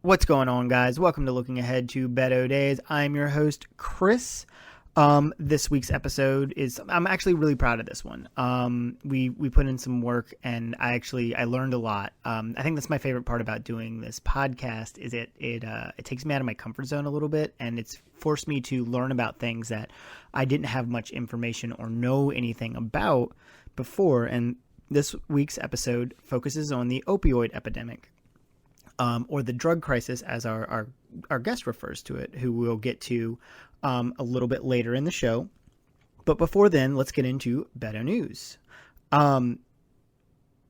What's going on, guys? Welcome to Looking Ahead to Beto Days. I'm your host, Chris. This week's episode is, I'm actually really proud of this one. We put in some work and I learned a lot. I think that's my favorite part about doing this podcast is it takes me out of my comfort zone a little bit, and it's forced me to learn about things that I didn't have much information or know anything about before. And this week's episode focuses on the opioid epidemic. Or the drug crisis, as our guest refers to it, who we'll get to a little bit later in the show. But before then, let's get into Beto News.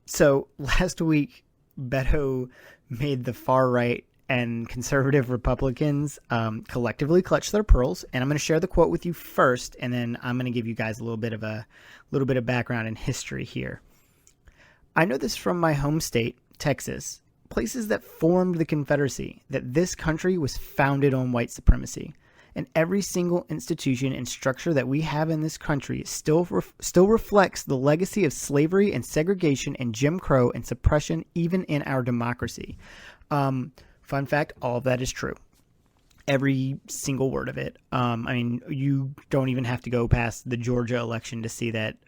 So last week, Beto made the far right and conservative Republicans collectively clutch their pearls, and I'm going to share the quote with you first, and then I'm going to give you guys a little bit of background and history here. I know this from my home state, Texas. Places that formed the Confederacy, that this country was founded on white supremacy. And every single institution and structure that we have in this country still reflects the legacy of slavery and segregation and Jim Crow and suppression even in our democracy. Fun fact, all of that is true. Every single word of it. I mean, you don't even have to go past the Georgia election to see that,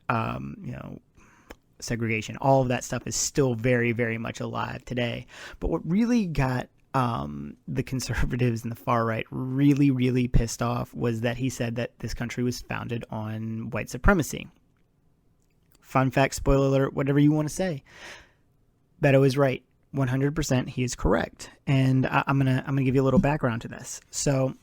segregation, all of that stuff is still very, very much alive today. But what really got the conservatives and the far right really, really pissed off was that he said that this country was founded on white supremacy. Fun fact, spoiler alert, whatever you want to say. Beto is right. 100% he is correct. And I'm gonna give you a little background to this. So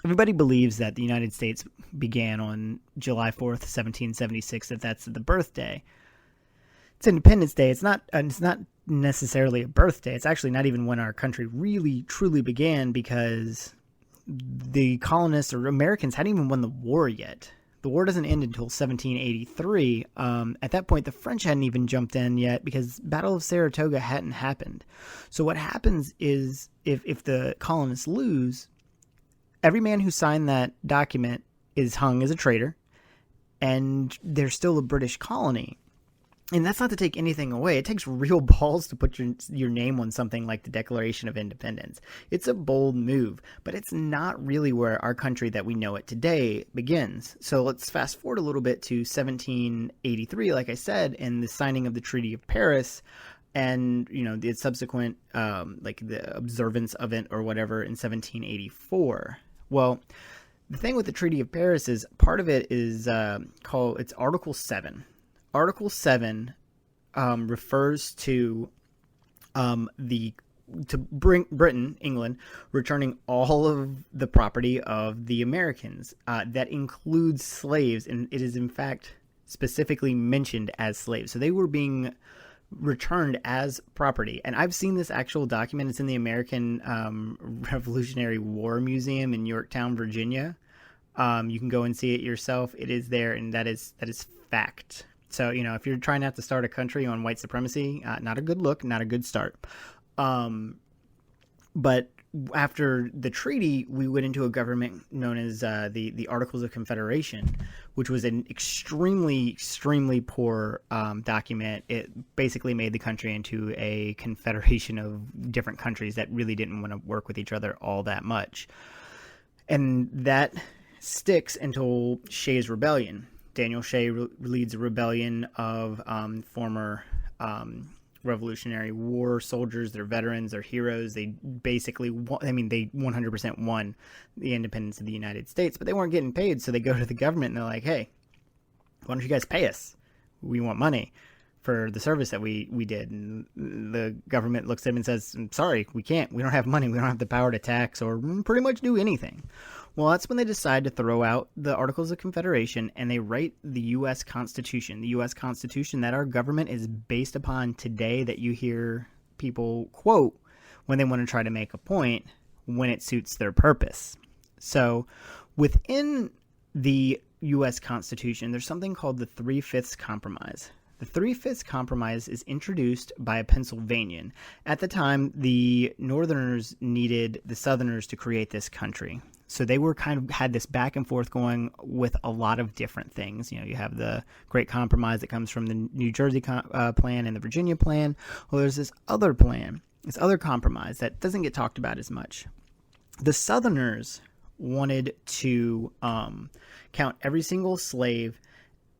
everybody believes that the United States began on July 4th, 1776, that's the birthday. It's Independence Day. It's not necessarily a birthday. It's actually not even when our country really, truly began, because the colonists or Americans hadn't even won the war yet. The war doesn't end until 1783. At that point, the French hadn't even jumped in yet because Battle of Saratoga hadn't happened. So what happens is if the colonists lose, every man who signed that document is hung as a traitor, and they're still a British colony. And that's not to take anything away. It takes real balls to put your name on something like the Declaration of Independence. It's a bold move, but it's not really where our country that we know it today begins. So let's fast forward a little bit to 1783, like I said, and the signing of the Treaty of Paris, and the subsequent like the observance of it or whatever in 1784. Well, the thing with the Treaty of Paris is part of it is it's Article 7. Article 7 refers to Britain, England, returning all of the property of the Americans. That includes slaves, and it is in fact specifically mentioned as slaves. So they were being returned as property. And I've seen this actual document. It's in the American Revolutionary War Museum in Yorktown, Virginia. You can go and see it yourself. It is there, and that is fact. So, if you're trying not to start a country on white supremacy, not a good look, not a good start. But after the treaty, we went into a government known as the Articles of Confederation, which was an extremely, extremely poor document. It basically made the country into a confederation of different countries that really didn't want to work with each other all that much. And that sticks until Shays' Rebellion. Daniel Shay leads a rebellion of former Revolutionary War soldiers. They're veterans, they're heroes. They basically, they 100% won the independence of the United States, but they weren't getting paid. So they go to the government and they're like, hey, why don't you guys pay us? We want money for the service that we did. And the government looks at them and says, I'm sorry, we can't. We don't have money. We don't have the power to tax or pretty much do anything. Well, that's when they decide to throw out the Articles of Confederation and they write the U.S. Constitution. The U.S. Constitution that our government is based upon today, that you hear people quote when they want to try to make a point when it suits their purpose. So within the U.S. Constitution, there's something called the Three-Fifths Compromise. The Three-Fifths Compromise is introduced by a Pennsylvanian. At the time, the Northerners needed the Southerners to create this country. So they were kind of had this back and forth going with a lot of different things. You have the Great Compromise that comes from the New Jersey plan and the Virginia plan. Well, there's this other plan, this other compromise that doesn't get talked about as much. The Southerners wanted to count every single slave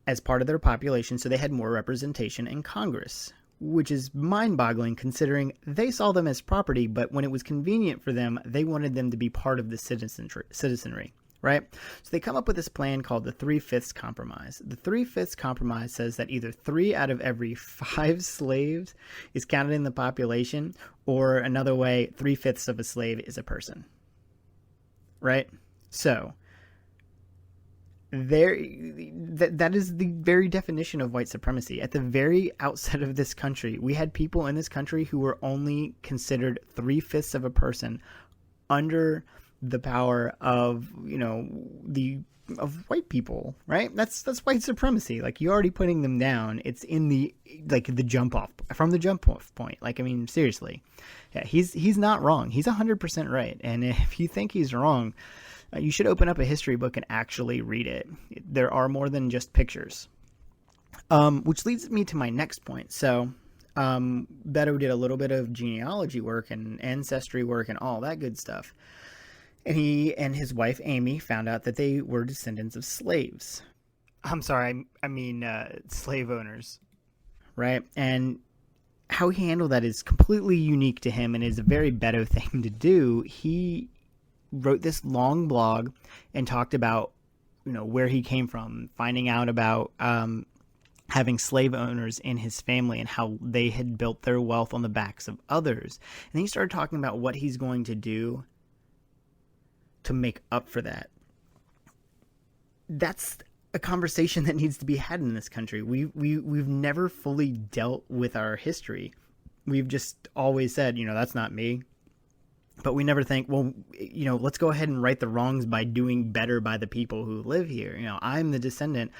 as part of their population so they had more representation in Congress, which is mind-boggling considering they saw them as property, but when it was convenient for them, they wanted them to be part of the citizenry, right? So they come up with this plan called the Three-Fifths Compromise. The Three-Fifths Compromise says that either 3 out of every 5 slaves is counted in the population, or another way, 3/5 of a slave is a person, right? So that is the very definition of white supremacy. At the very outset of this country, we had people in this country who were only considered 3/5 of a person under the power of, of white people, right? That's white supremacy. Like, you're already putting them down. It's in the jump off point. Like, I mean, seriously. Yeah, he's not wrong. He's 100% right. And if you think he's wrong, you should open up a history book and actually read it. There are more than just pictures. Which leads me to my next point. So, Beto did a little bit of genealogy work and ancestry work and all that good stuff. And he and his wife, Amy, found out that they were descendants of slaves. I'm sorry, I mean slave owners, right? And how he handled that is completely unique to him and is a very Beto thing to do. He wrote this long blog and talked about, where he came from, finding out about having slave owners in his family and how they had built their wealth on the backs of others. And he started talking about what he's going to do to make up for that. That's a conversation that needs to be had in this country. We've never fully dealt with our history. We've just always said, that's not me. But we never think, well, let's go ahead and right the wrongs by doing better by the people who live here. I'm the descendant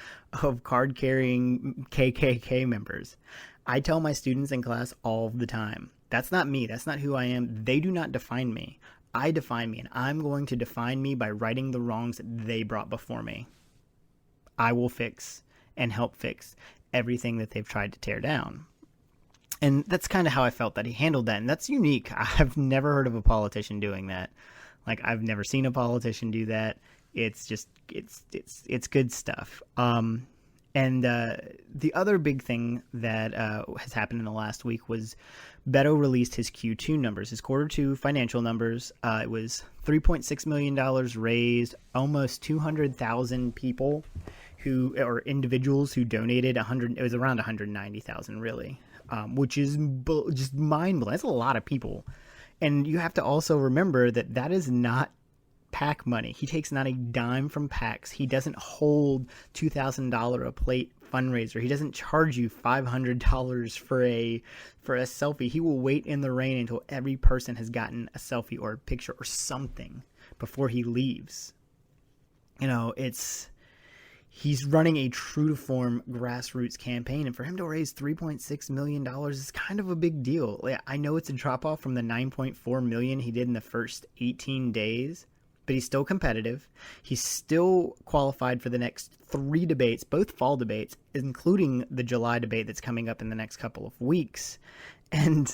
of card-carrying KKK members. I tell my students in class all the time, that's not me. That's not who I am. They do not define me. I define me, and I'm going to define me by righting the wrongs that they brought before me. I will fix and help fix everything that they've tried to tear down. And that's kind of how I felt that he handled that. And that's unique. I've never heard of a politician doing that. Like, I've never seen a politician do that. It's just, it's good stuff. And the other big thing that has happened in the last week was Beto released his Q2 numbers, his quarter 2 financial numbers. It was $3.6 million raised, almost 200,000 people or individuals who donated it was around 190,000 really. Which is just mind-blowing. That's a lot of people. And you have to also remember that is not PAC money. He takes not a dime from PACs. He doesn't hold $2,000 a plate fundraiser. He doesn't charge you $500 for a selfie. He will wait in the rain until every person has gotten a selfie or a picture or something before he leaves. He's running a true-to-form grassroots campaign, and for him to raise $3.6 million is kind of a big deal. I know it's a drop-off from the $9.4 million he did in the first 18 days, but he's still competitive. He's still qualified for the next 3 debates, both fall debates, including the July debate that's coming up in the next couple of weeks. And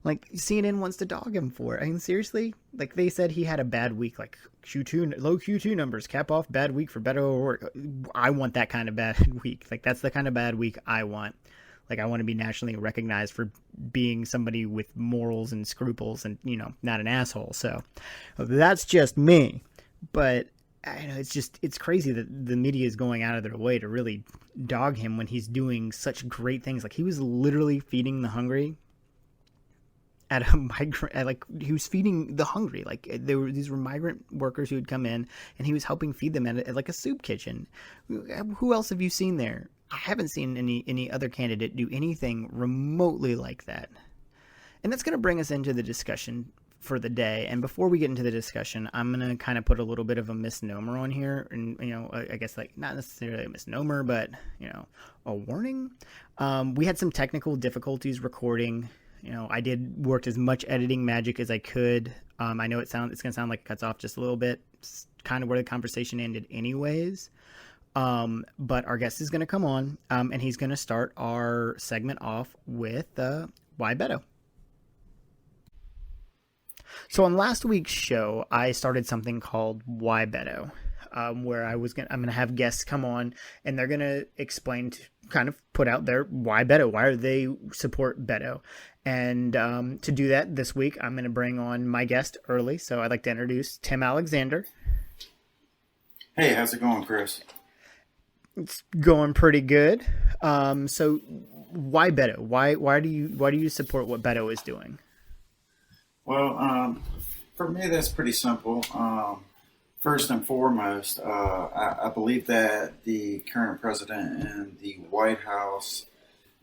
CNN wants to dog him for it. I mean, seriously? They said he had a bad week, low Q2 numbers, cap off, bad week for Beto O'Rourke. I want that kind of bad week. That's the kind of bad week I want. I want to be nationally recognized for being somebody with morals and scruples and, not an asshole. So that's just me. But it's crazy that the media is going out of their way to really dog him when he's doing such great things. He was literally feeding the hungry. He was feeding the hungry. These were migrant workers who had come in, and he was helping feed them at a soup kitchen. Who else have you seen there? I haven't seen any other candidate do anything remotely like that. And that's going to bring us into the discussion for the day. And before we get into the discussion, I'm going to kind of put a little bit of a misnomer on here. And, I guess like not necessarily a misnomer, but, a warning. We had some technical difficulties recording. I did work as much editing magic as I could. I know it's going to sound like it cuts off just a little bit. It's kind of where the conversation ended anyways. But our guest is going to come on, and he's going to start our segment off with Why Beto. So on last week's show, I started something called Why Beto, where I'm going to have guests come on, and they're going to explain, kind of put out their why Beto, why do they support Beto. And to do that this week, I'm going to bring on my guest early. So I'd like to introduce Tim Alexander. Hey, how's it going, Chris? It's going pretty good. So why Beto? Why do you support what Beto is doing? Well, for me, that's pretty simple. First and foremost, I believe that the current president and the White House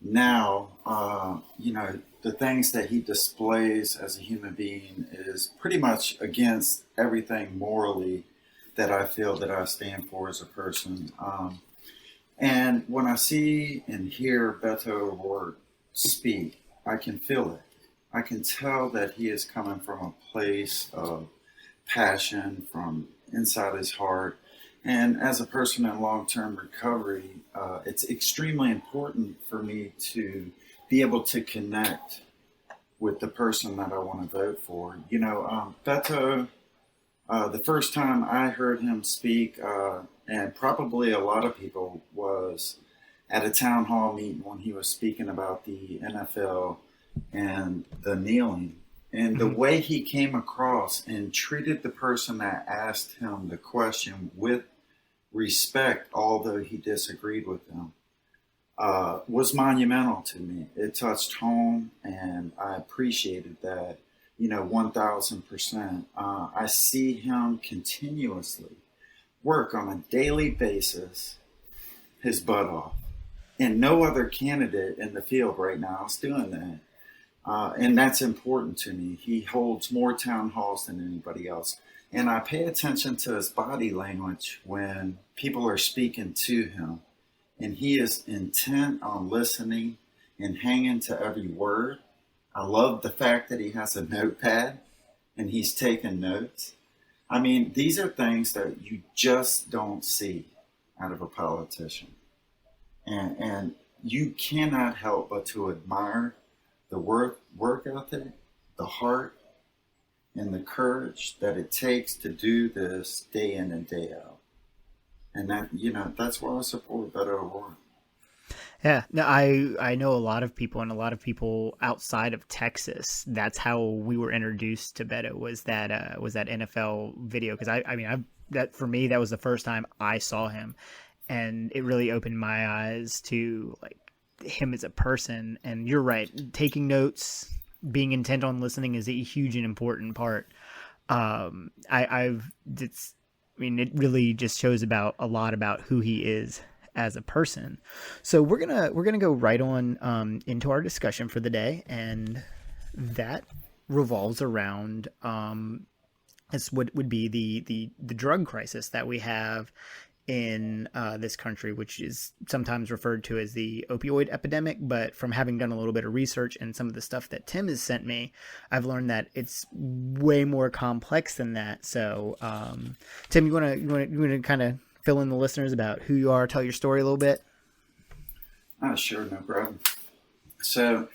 now, the things that he displays as a human being is pretty much against everything morally that I feel that I stand for as a person. And when I see and hear Beto O'Rourke speak, I can feel it. I can tell that he is coming from a place of passion from inside his heart. And as a person in long-term recovery, it's extremely important for me to be able to connect with the person that I want to vote for. Beto, the first time I heard him speak, and probably a lot of people, was at a town hall meeting when he was speaking about the NFL and the kneeling. And the way he came across and treated the person that asked him the question with respect, although he disagreed with them, was monumental to me. It touched home, and I appreciated that, 1,000%. I see him continuously work on a daily basis his butt off. And no other candidate in the field right now is doing that. And that's important to me. He holds more town halls than anybody else. And I pay attention to his body language when people are speaking to him. And he is intent on listening and hanging to every word. I love the fact that he has a notepad and he's taking notes. I mean, these are things that you just don't see out of a politician. And you cannot help but to admire the work ethic, the heart, and the courage that it takes to do this day in and day out. And that's why I support Beto O'Rourke. Yeah, no, I know a lot of people, and a lot of people outside of Texas. That's how we were introduced to Beto, was that NFL video. Because that for me, that was the first time I saw him, and it really opened my eyes to like him as a person. And you're right, taking notes, being intent on listening is a huge and important part. It really just shows about a lot about who he is as a person. So we're gonna go right on into our discussion for the day, and that revolves around this would be the drug crisis that we have in this country, which is sometimes referred to as the opioid epidemic. But from having done a little bit of research and some of the stuff that Tim has sent me, I've learned that it's way more complex than that. So Tim, you wanna kind of fill in the listeners about who you are, tell your story a little bit? Sure, no problem. So,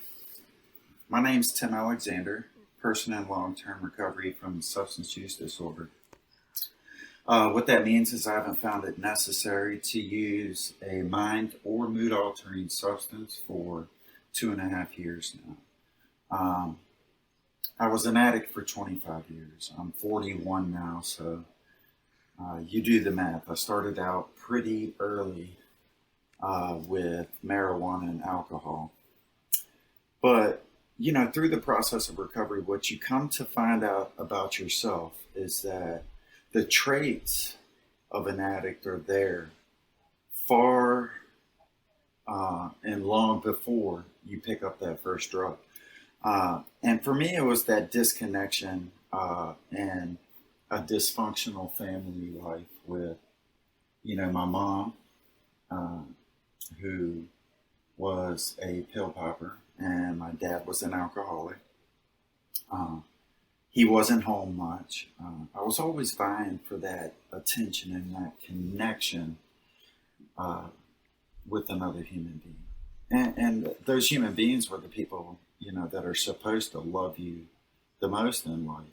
my name's Tim Alexander, person in long-term recovery from substance use disorder. What that means is I haven't found it necessary to use a mind or mood-altering substance for 2.5 years now. I was an addict for 25 years. I'm 41 now, so you do the math. I started out pretty early with marijuana and alcohol. But, through the process of recovery, what you come to find out about yourself is that the traits of an addict are there far and long before you pick up that first drug. And for me, it was that disconnection and a dysfunctional family life with, my mom, uh, who was a pill popper, and my dad was an alcoholic. Uh, he wasn't home much. I was always vying for that attention and that connection uh, with another human being. And those human beings were the people, that are supposed to love you the most in life.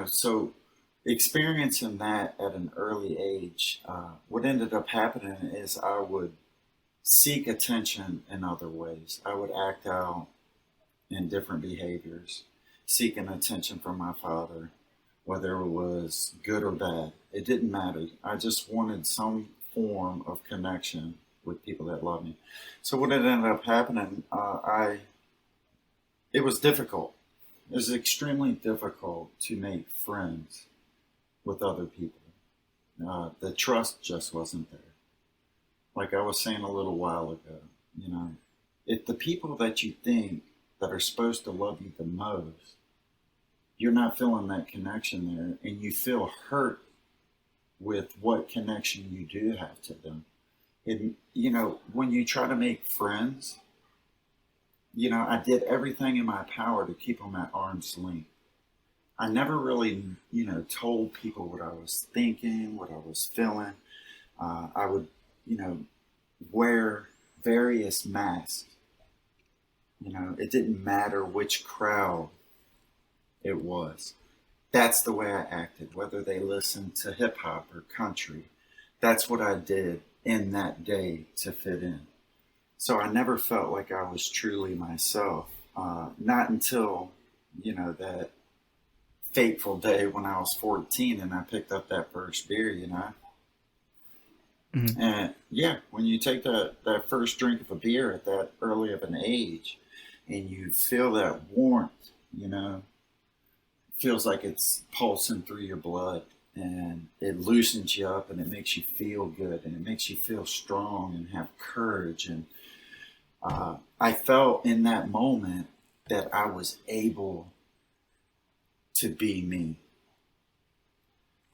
So experiencing that at an early age, what ended up happening is I would seek attention in other ways. I would act out in different behaviors, seeking attention from my father, whether it was good or bad. It didn't matter. I just wanted some form of connection with people that loved me. So what ended up happening, it was difficult. It was extremely difficult to make friends with other people. The trust just wasn't there. Like I was saying a little while ago, if the people that you think that are supposed to love you the most, you're not feeling that connection there, and you feel hurt with what connection you do have to them. And, when you try to make friends, I did everything in my power to keep them at arm's length. I never really, told people what I was thinking, what I was feeling. I would, wear various masks. It didn't matter which crowd it was. That's the way I acted, whether they listened to hip hop or country. That's what I did in that day to fit in. So I never felt like I was truly myself. Not until, that fateful day when I was 14 and I picked up that first beer, Mm-hmm. And yeah, when you take that first drink of a beer at that early of an age and you feel that warmth, feels like it's pulsing through your blood, and it loosens you up and it makes you feel good and it makes you feel strong and have courage. And I felt in that moment that I was able to be me.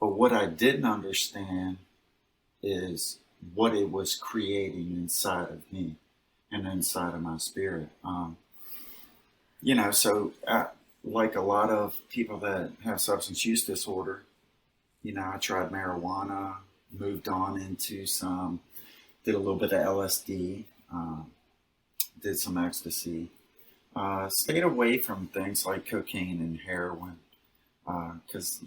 But what I didn't understand is what it was creating inside of me and inside of my spirit. Like a lot of people that have substance use disorder, I tried marijuana, moved on into did a little bit of LSD, did some ecstasy, stayed away from things like cocaine and heroin. Because,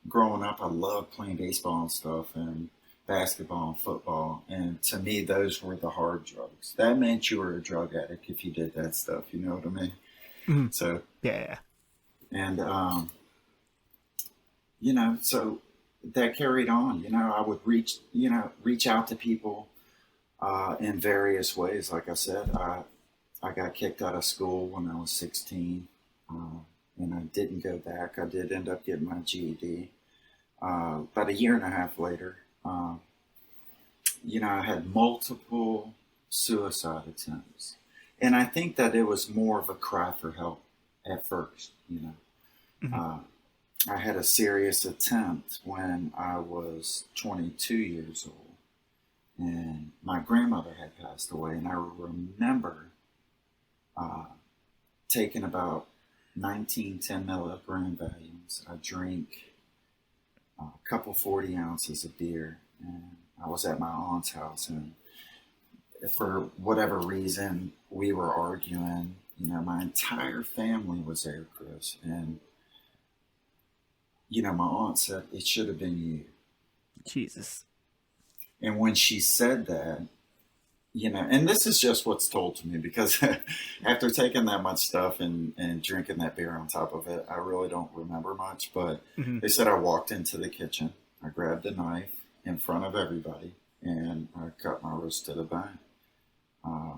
growing up, I loved playing baseball and stuff, and basketball and football. And to me, those were the hard drugs. That meant you were a drug addict if you did that stuff. You know what I mean? Mm-hmm. So, Yeah. and, so that carried on. I would reach out to people in various ways. Like I said, I got kicked out of school when I was 16. And I didn't go back. I did end up getting my GED. About a year and a half later, I had multiple suicide attempts. And I think that it was more of a cry for help at first, Mm-hmm. I had a serious attempt when I was 22 years old. And my grandmother had passed away. And I remember taking about 19 10 milligram volumes. I drank a couple 40 ounces of beer, and I was at my aunt's house, and for whatever reason we were arguing. My entire family was there, Chris, and my aunt said it should have been you. Jesus. And when she said that, and this is just what's told to me, because after taking that much stuff and drinking that beer on top of it, I really don't remember much. But Mm-hmm. they said I walked into the kitchen, I grabbed a knife in front of everybody, and I cut my wrist to the bone.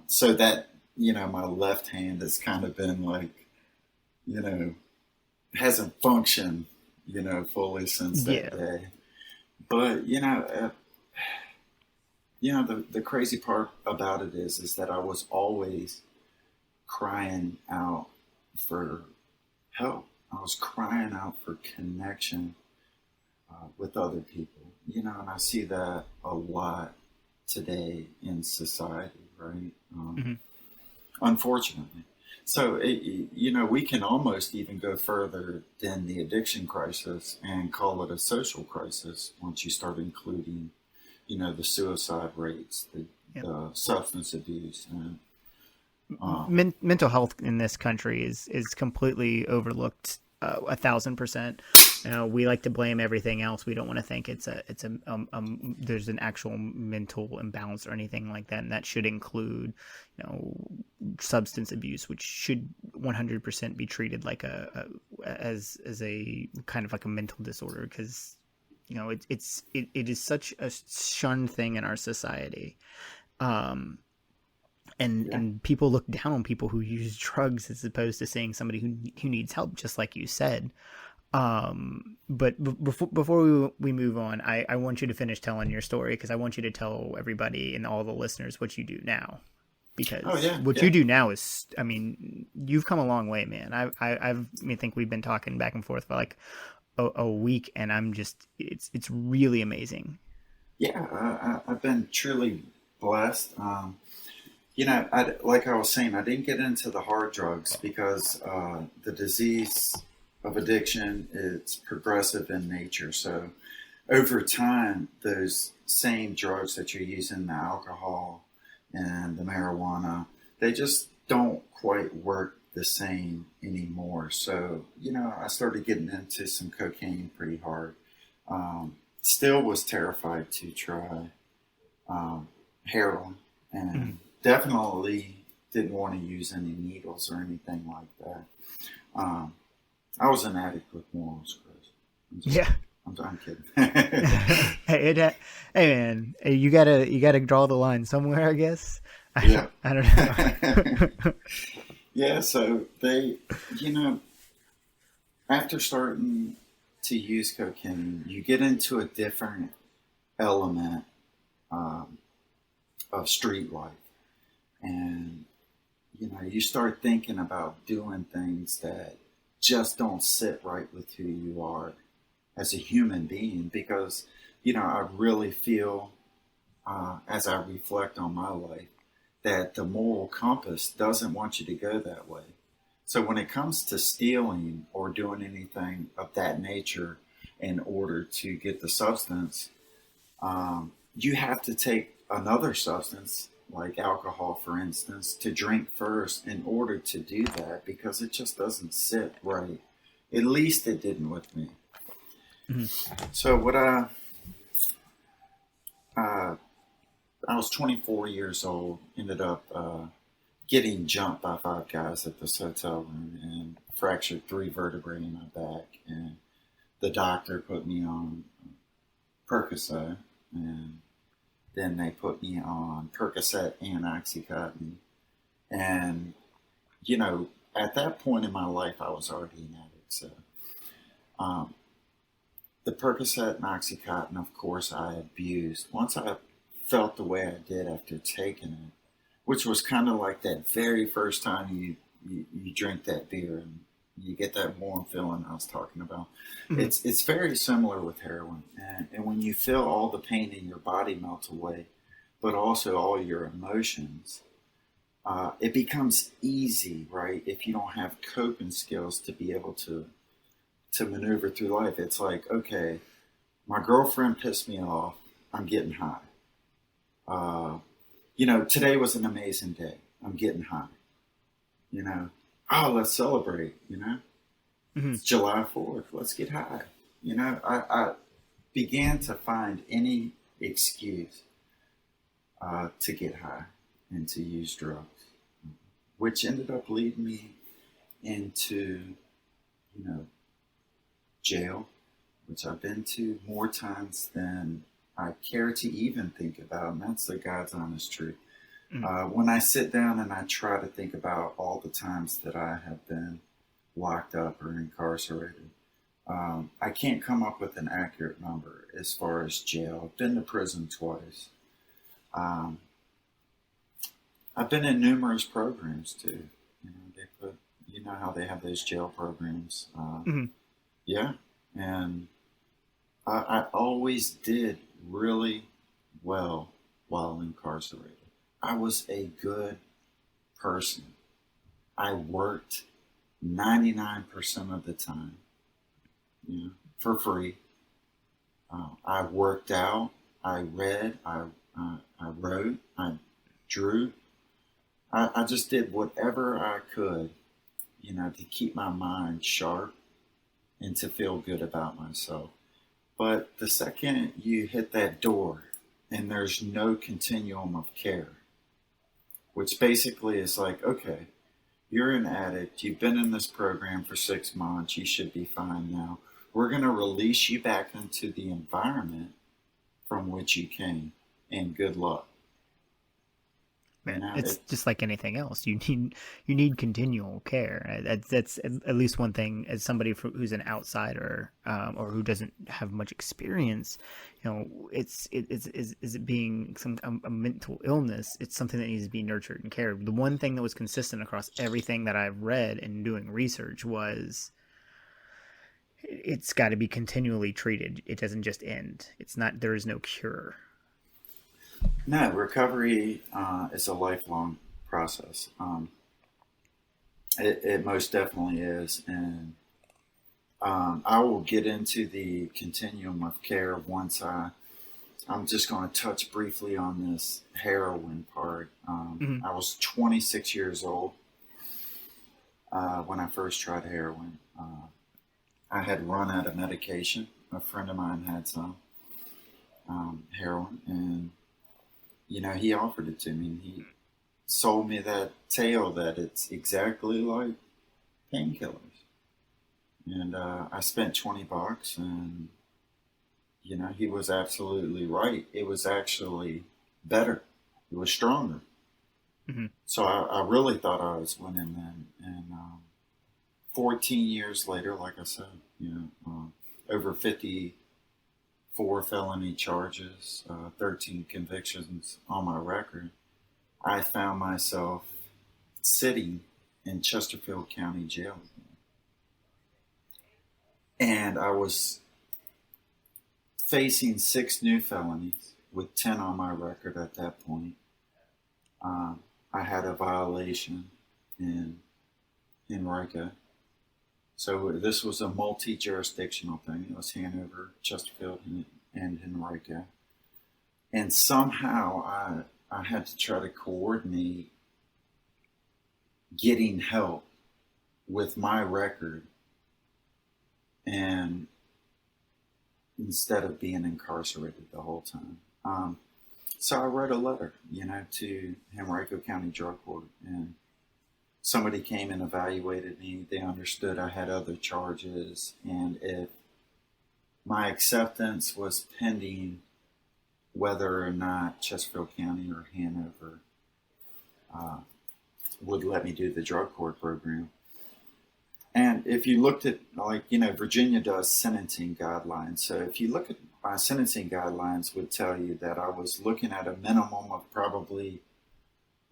So that, my left hand has kind of been like, hasn't functioned, fully since that day. But, the crazy part about it is that I was always crying out for help. I was crying out for connection with other people. And I see that a lot today in society, right? Hmm. Unfortunately. So, we can almost even go further than the addiction crisis and call it a social crisis once you start including, the suicide rates, Yep. the substance abuse, and Mental health in this country is completely overlooked, 1,000%. We like to blame everything else. We don't want to think there's an actual mental imbalance or anything like that, and that should include, substance abuse, which should 100% be treated like as a kind of like a mental disorder, because it is such a shunned thing in our society. Um, yeah, and people look down on people who use drugs as opposed to seeing somebody who needs help, just like you said. But before we move on, I want you to finish telling your story, because I want you to tell everybody and all the listeners what you do now, oh because yeah, what yeah, you do now is, I mean, you've come a long way, man. I think we've been talking back and forth for like a week, and it's really amazing. yeah. I've been truly blessed. Like I was saying, I didn't get into the hard drugs because the disease of addiction is progressive in nature. So over time, those same drugs that you're using, the alcohol and the marijuana, they just don't quite work the same anymore. So, I started getting into some cocaine pretty hard. Still was terrified to try heroin, Mhm. and definitely didn't want to use any needles or anything like that. Um, I was an addict with morals, Chris. I'm just Yeah. kidding. I'm kidding. Hey, hey man, hey, you gotta draw the line somewhere, I guess. Yeah. I don't know. Yeah, so you know, after starting to use cocaine, you get into a different element um, of street life. And, you start thinking about doing things that just don't sit right with who you are as a human being because, I really feel as I reflect on my life that the moral compass doesn't want you to go that way. So when it comes to stealing or doing anything of that nature in order to get the substance, you have to take another substance, like alcohol, for instance, to drink first in order to do that because it just doesn't sit right. At least it didn't with me. Mhm. So uh, I was 24 years old, ended up getting jumped by five guys at this hotel room and fractured three vertebrae in my back. And the doctor put me on Percocet, and then they put me on Percocet and Oxycontin. And, at that point in my life, I was already an addict. So um, the Percocet and Oxycontin, of course, I abused. Once I felt the way I did after taking it, which was kind of like that very first time you drink that beer and you get that warm feeling I was talking about. Mhm. It's very similar with heroin, and when you feel all the pain in your body melt away, but also all your emotions, it becomes easy, right? If you don't have coping skills to be able to maneuver through life, it's like, okay, my girlfriend pissed me off. I'm getting high. Uh, today was an amazing day. I'm getting high. You know, oh, let's celebrate. Mhm. It's July 4th. Let's get high. I began to find any excuse to get high and to use drugs, which ended up leading me into, you know, jail, which I've been to more times than I care to even think about. And that's the God's honest truth. Mhm. When I sit down and I try to think about all the times that I have been locked up or incarcerated, I can't come up with an accurate number as far as jail. I've been to prison twice. Um, I've been in numerous programs too. They put You know how they have those jail programs. Mhm. Yeah, and I always did really well while incarcerated. I was a good person. I worked 99% of the time, you know, for free. I worked out. I read. I wrote. I drew. I just did whatever I could, to keep my mind sharp and to feel good about myself. But the second you hit that door and there's no continuum of care, which basically is like, okay, you're an addict, you've been in this program for 6 months, you should be fine now. We're going to release you back into the environment from which you came, and good luck. You Man, know, it's just like anything else. You need continual care. That's at least one thing. As somebody who's an outsider, or who doesn't have much experience, is it being a mental illness? It's something that needs to be nurtured and cared. The one thing that was consistent across everything that I've read and doing research was it's got to be continually treated. It doesn't just end. It's not. There is no cure. no, recovery is a lifelong process. It most definitely is. And I will get into the continuum of care once I'm just going to touch briefly on this heroin part. Hmm. I was 26 years old when I first tried heroin. I had run out of medication. A friend of mine had some heroin, and he offered it to me. He sold me that tale that it's exactly like painkillers, and I spent $20, and he was absolutely right. It was actually better. It was stronger. Hmm. So I really thought I was winning then. And 14 years later, like I said, over 54 felony charges, 13 convictions on my record, I found myself sitting in Chesterfield County Jail. And I was facing 6 new felonies with 10 on my record at that point. I had a violation in Henrico. So this was a multi-jurisdictional thing. It was Hanover, Chesterfield, and Henrico. And somehow I had to try to coordinate getting help with my record, and instead of being incarcerated the whole time. So I wrote a letter, to Henrico County Drug Court, and somebody came and evaluated me. They understood I had other charges, and if my acceptance was pending whether or not Chesterfield County or Hanover uh, would let me do the drug court program. And if you looked at, Virginia does sentencing guidelines. So if you look at my sentencing guidelines, would tell you that I was looking at a minimum of probably,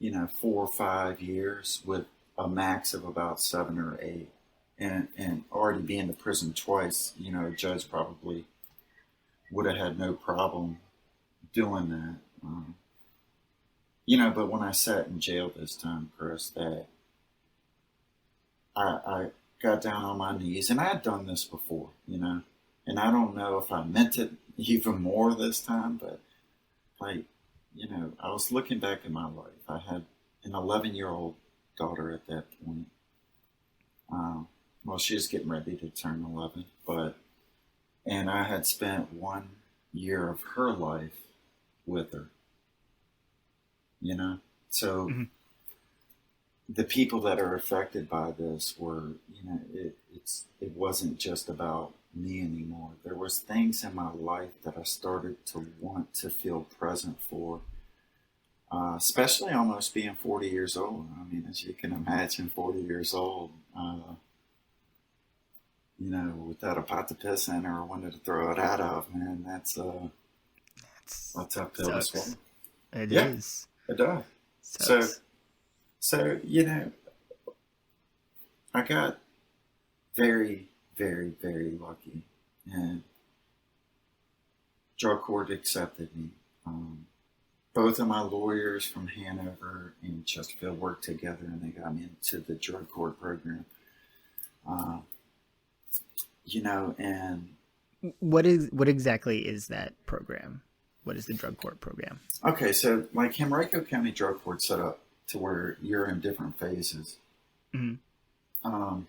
4 or 5 years with a max of about 7 or 8. And already being to prison twice, a judge probably would have had no problem doing that. But when I sat in jail this time, Chris, that I got down on my knees, and I had done this before, and I don't know if I meant it even more this time, but I was looking back at my life. I had an 11-year-old daughter at that point. Well, she was getting ready to turn 11, and I had spent 1 year of her life with her, So Hmm. the people that are affected by this were, it wasn't just about me anymore. There was things in my life that I started to want to feel present for, especially almost being 40 years old. I mean, as you can imagine, 40 years old, without a pot to piss in or one to throw it out of, man, that's a tough pill to swallow. Sucks. It Yeah, is. it does. So, Sucks. so, I got very, very, very lucky, and drug court accepted me. Both of my lawyers from Hanover and Chesterfield worked together, and they got me into the drug court program. Uh, and What exactly is that program? What is the drug court program? okay, so like Henrico County Drug Court set up to where you're in different phases. Mm-hmm. Um,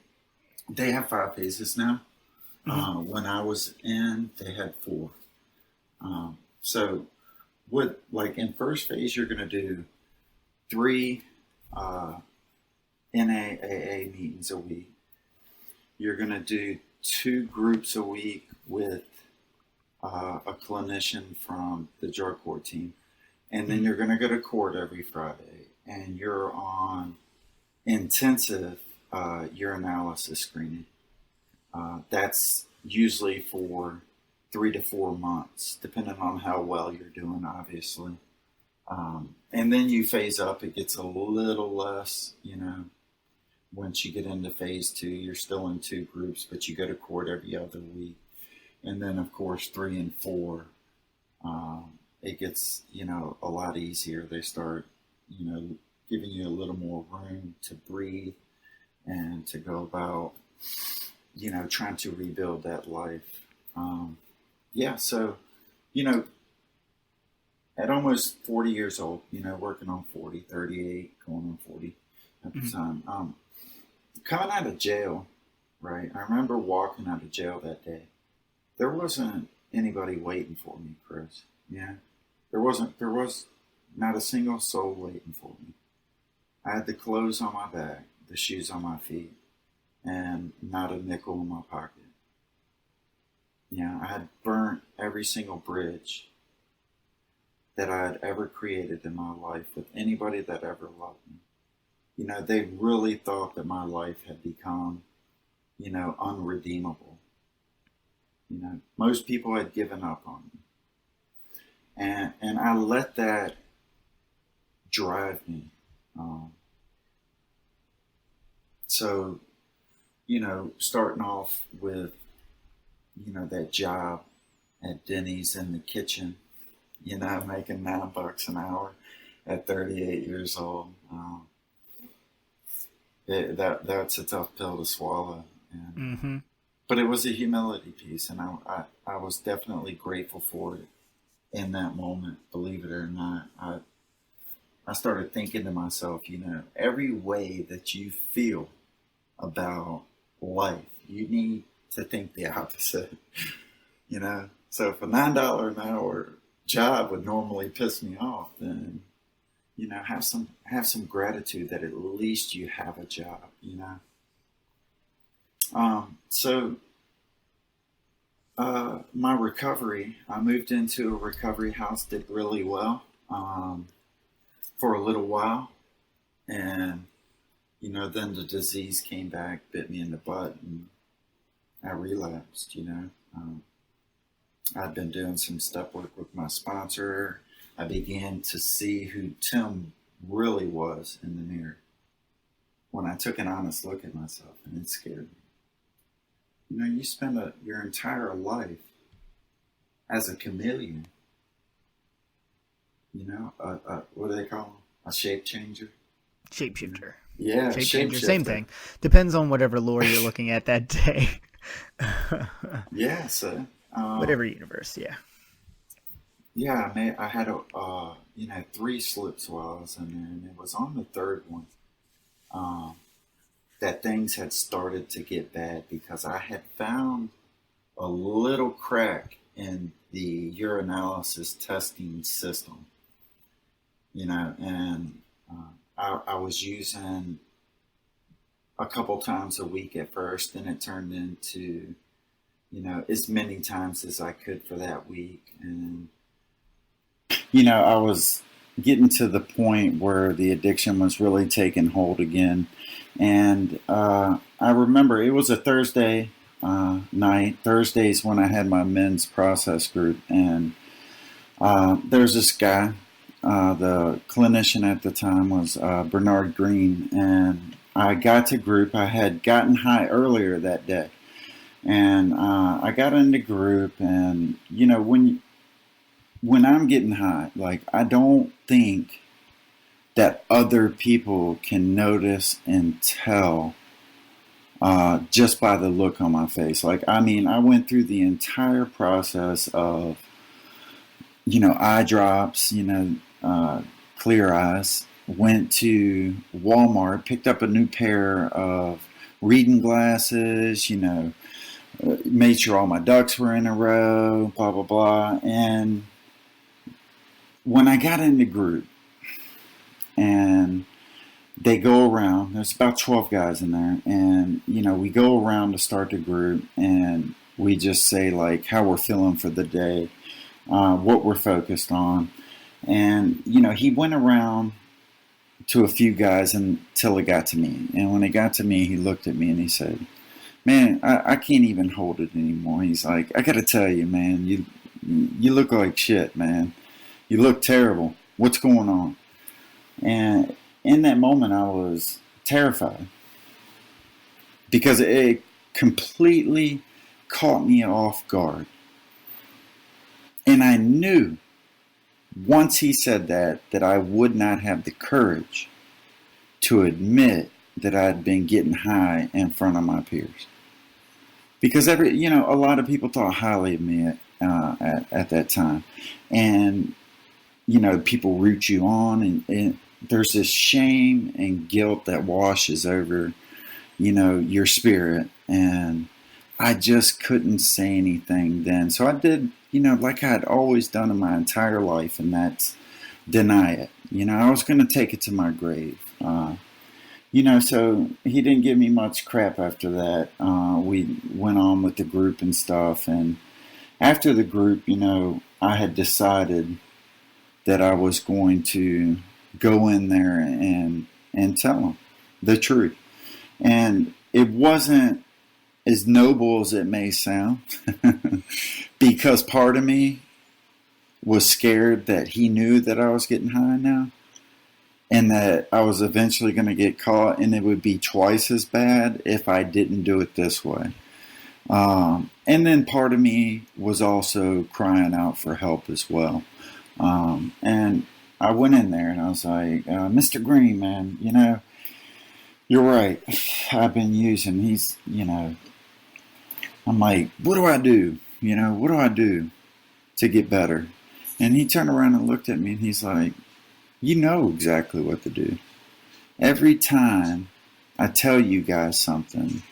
they have 5 phases now. Mm-hmm. When I was in, they had 4. So, what like in first phase, you're going to do 3 uh, NAAA meetings a week. You're going to do 2 groups a week with a clinician from the drug court team, and then you're going to go to court every Friday, and you're on intensive urinalysis screening. That's usually for 3 to 4 months, depending on how well you're doing, obviously. And then you phase up, it gets a little less, once you get into phase 2, you're still in 2 groups, but you go to court every other week. And then, of course, 3 and 4, it gets, a lot easier. They start, giving you a little more room to breathe and to go about, trying to rebuild that life. So, at almost 40 years old, working on 40, 38, going on 40 at the time, coming out of jail, right? I remember walking out of jail that day. There wasn't anybody waiting for me, Chris. Yeah. There was not a single soul waiting for me. I had the clothes on my back, the shoes on my feet, and not a nickel in my pocket. I had burnt every single bridge that I had ever created in my life with anybody that ever loved me. They really thought that my life had become, unredeemable. Most people had given up on me. And I let that drive me. So, starting off with, that job at Denny's in the kitchen, making $9 an hour at 38 years old. That's a tough pill to swallow. But it was a humility piece, and I was definitely grateful for it in that moment, believe it or not. I started thinking to myself, every way that you feel about life, you need to think the opposite. So if a $9 an hour job would normally piss me off, then have some gratitude that at least you have a job. My recovery, I moved into a recovery house, did really well for a little while, and then the disease came back, bit me in the butt, and I relapsed. I'd been doing some step work with my sponsor. I began to see who Tim really was in the mirror when I took an honest look at myself, and it scared me. You spend your entire life as a chameleon. What do they call them? A shape changer? Shapeshifter. Yeah, Shape changer, shapeshifter. same thing. Depends on whatever lore you're looking at that day. Yeah, so Whatever universe, yeah. Yeah, I had 3 slips while I was in there, and it was on the 3rd one that things had started to get bad because I had found a little crack in the urinalysis testing system, and I was using a couple times a week at first, and it turned into, as many times as I could for that week. And, I was getting to the point where the addiction was really taking hold again. And I remember it was a Thursday night. Thursdays when I had my men's process group. And there's this guy, the clinician at the time was Bernard Green. And I got to group. I had gotten high earlier that day, and I got into group. And when I'm getting high, like, I don't think that other people can notice and tell just by the look on my face. Like, I mean, I went through the entire process of, eye drops, clear eyes. Went to Walmart, picked up a new pair of reading glasses, made sure all my ducks were in a row, blah, blah, blah. And when I got into group, and they go around, there's about 12 guys in there, and we go around to start the group, and we just say, like, how we're feeling for the day, what we're focused on. And he went around to a few guys until it got to me. And when it got to me, he looked at me and he said, man, I can't even hold it anymore. He's like, I gotta tell you, man, you look like shit, man. You look terrible. What's going on? And in that moment, I was terrified because it completely caught me off guard. And I knew once he said that I would not have the courage to admit that I'd been getting high in front of my peers. Because a lot of people thought highly of me at that time. And, people root you on, and there's this shame and guilt that washes over, your spirit. And I just couldn't say anything then. So I did, like I had always done in my entire life, and that's deny it. I was going to take it to my grave. So he didn't give me much crap after that. We went on with the group and stuff. And after the group, I had decided that I was going to go in there and tell him the truth. And it wasn't as noble as it may sound, because part of me was scared that he knew that I was getting high now, and that I was eventually going to get caught, and it would be twice as bad if I didn't do it this way. And then part of me was also crying out for help as well. And I went in there and I was like, Mr. Green, man, you're right. I've been using. I'm like, what do I do? What do I do to get better? And he turned around and looked at me and he's like, you know exactly what to do. Every time I tell you guys something,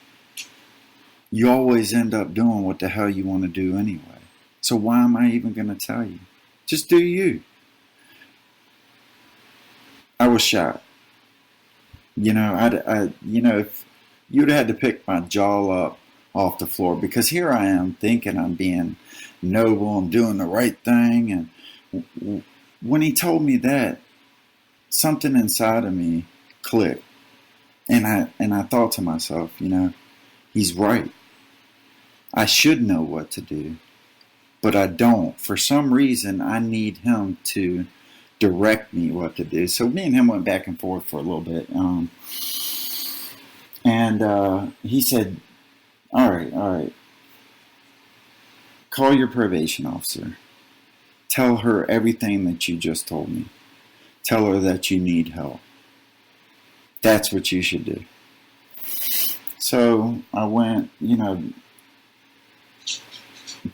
you always end up doing what the hell you want to do anyway. So why am I even going to tell you? Just do you. I was shocked. If you'd had to pick my jaw up off the floor, because here I am thinking I'm being noble, I'm doing the right thing, and when he told me that, something inside of me clicked, and I thought to myself, he's right. I should know what to do, but I don't. For some reason, I need him to direct me what to do. So me and him went back and forth for a little bit. And he said, all right. Call your probation officer. Tell her everything that you just told me. Tell her that you need help. That's what you should do. So I went,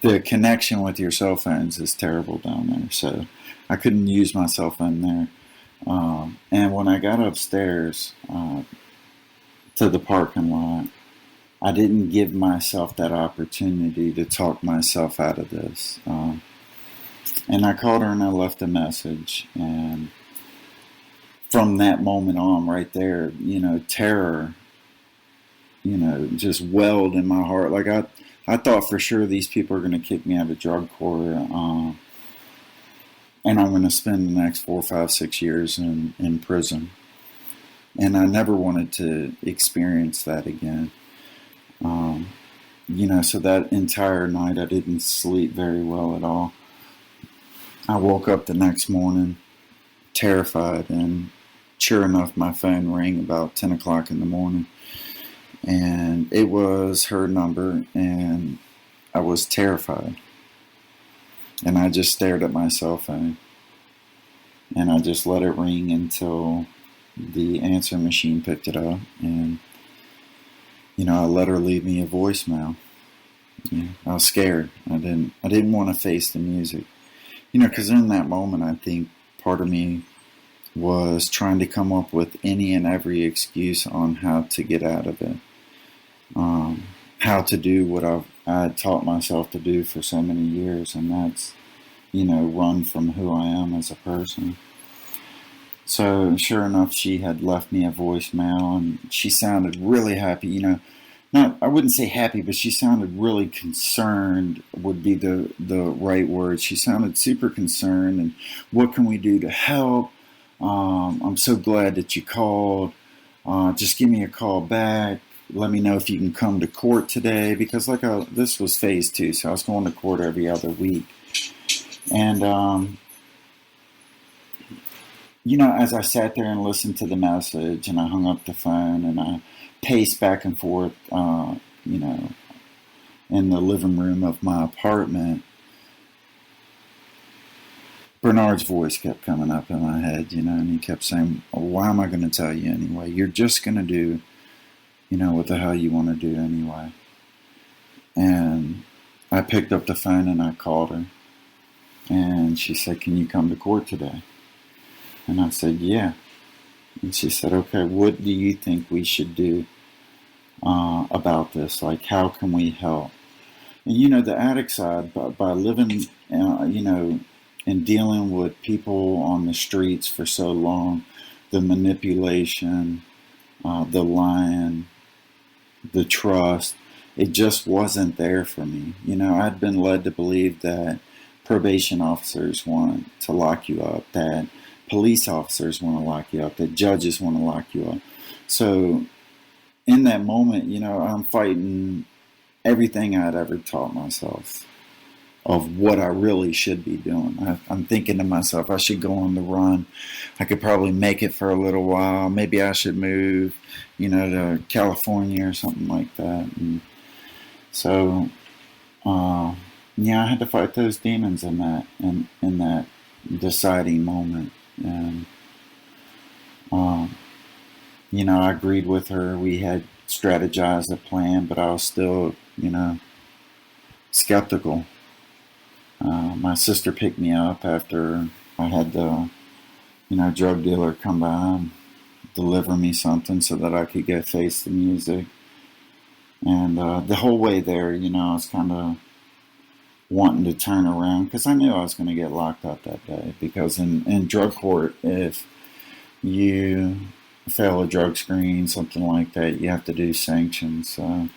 the connection with your cell phones is terrible down there. So I couldn't use my cell phone there. And when I got upstairs to the parking lot, I didn't give myself that opportunity to talk myself out of this. And I called her and I left a message. And from that moment on right there, terror, just welled in my heart. Like I thought for sure these people are going to kick me out of drug court. And I'm going to spend the next 4, 5, 6 years in prison. And I never wanted to experience that again. So that entire night I didn't sleep very well at all. I woke up the next morning terrified, and sure enough, my phone rang about 10 o'clock in the morning, and it was her number, and I was terrified. And I just stared at my cell phone, and I just let it ring until the answer machine picked it up, and I let her leave me a voicemail. Yeah, I was scared. I didn't want to face the music. Because in that moment, I think part of me was trying to come up with any and every excuse on how to get out of it, how to do what I had taught myself to do for so many years, and that's, run from who I am as a person. So sure enough, she had left me a voicemail, and she sounded really happy. Not, I wouldn't say happy, but she sounded really concerned would be the right word. She sounded super concerned, and what can we do to help? I'm so glad that you called. Just give me a call back. Let me know if you can come to court today, because this was phase 2, so I was going to court every other week. And as I sat there and listened to the message, and I hung up the phone, and I paced back and forth, in the living room of my apartment, Bernard's voice kept coming up in my head, and he kept saying, well, why am I going to tell you anyway? You're just going to do, what the hell you want to do anyway. And I picked up the phone and I called her, and she said, can you come to court today? And I said, yeah. And she said, okay, what do you think we should do about this? Like, how can we help? And, the addict side, by living, and dealing with people on the streets for so long, the manipulation, the lying, the trust, it just wasn't there for me. I'd been led to believe that probation officers want to lock you up, that police officers want to lock you up, that judges want to lock you up. So in that moment, I'm fighting everything I'd ever taught myself of what I really should be doing. I'm thinking to myself, I should go on the run. I could probably make it for a little while. Maybe I should move, to California or something like that. And so, I had to fight those demons in that deciding moment. And, I agreed with her. We had strategized a plan, but I was still, skeptical. My sister picked me up after I had the, drug dealer come by and deliver me something so that I could go face the music. And the whole way there, I was kind of wanting to turn around because I knew I was going to get locked up that day. Because in drug court, if you fail a drug screen, something like that, you have to do sanctions. So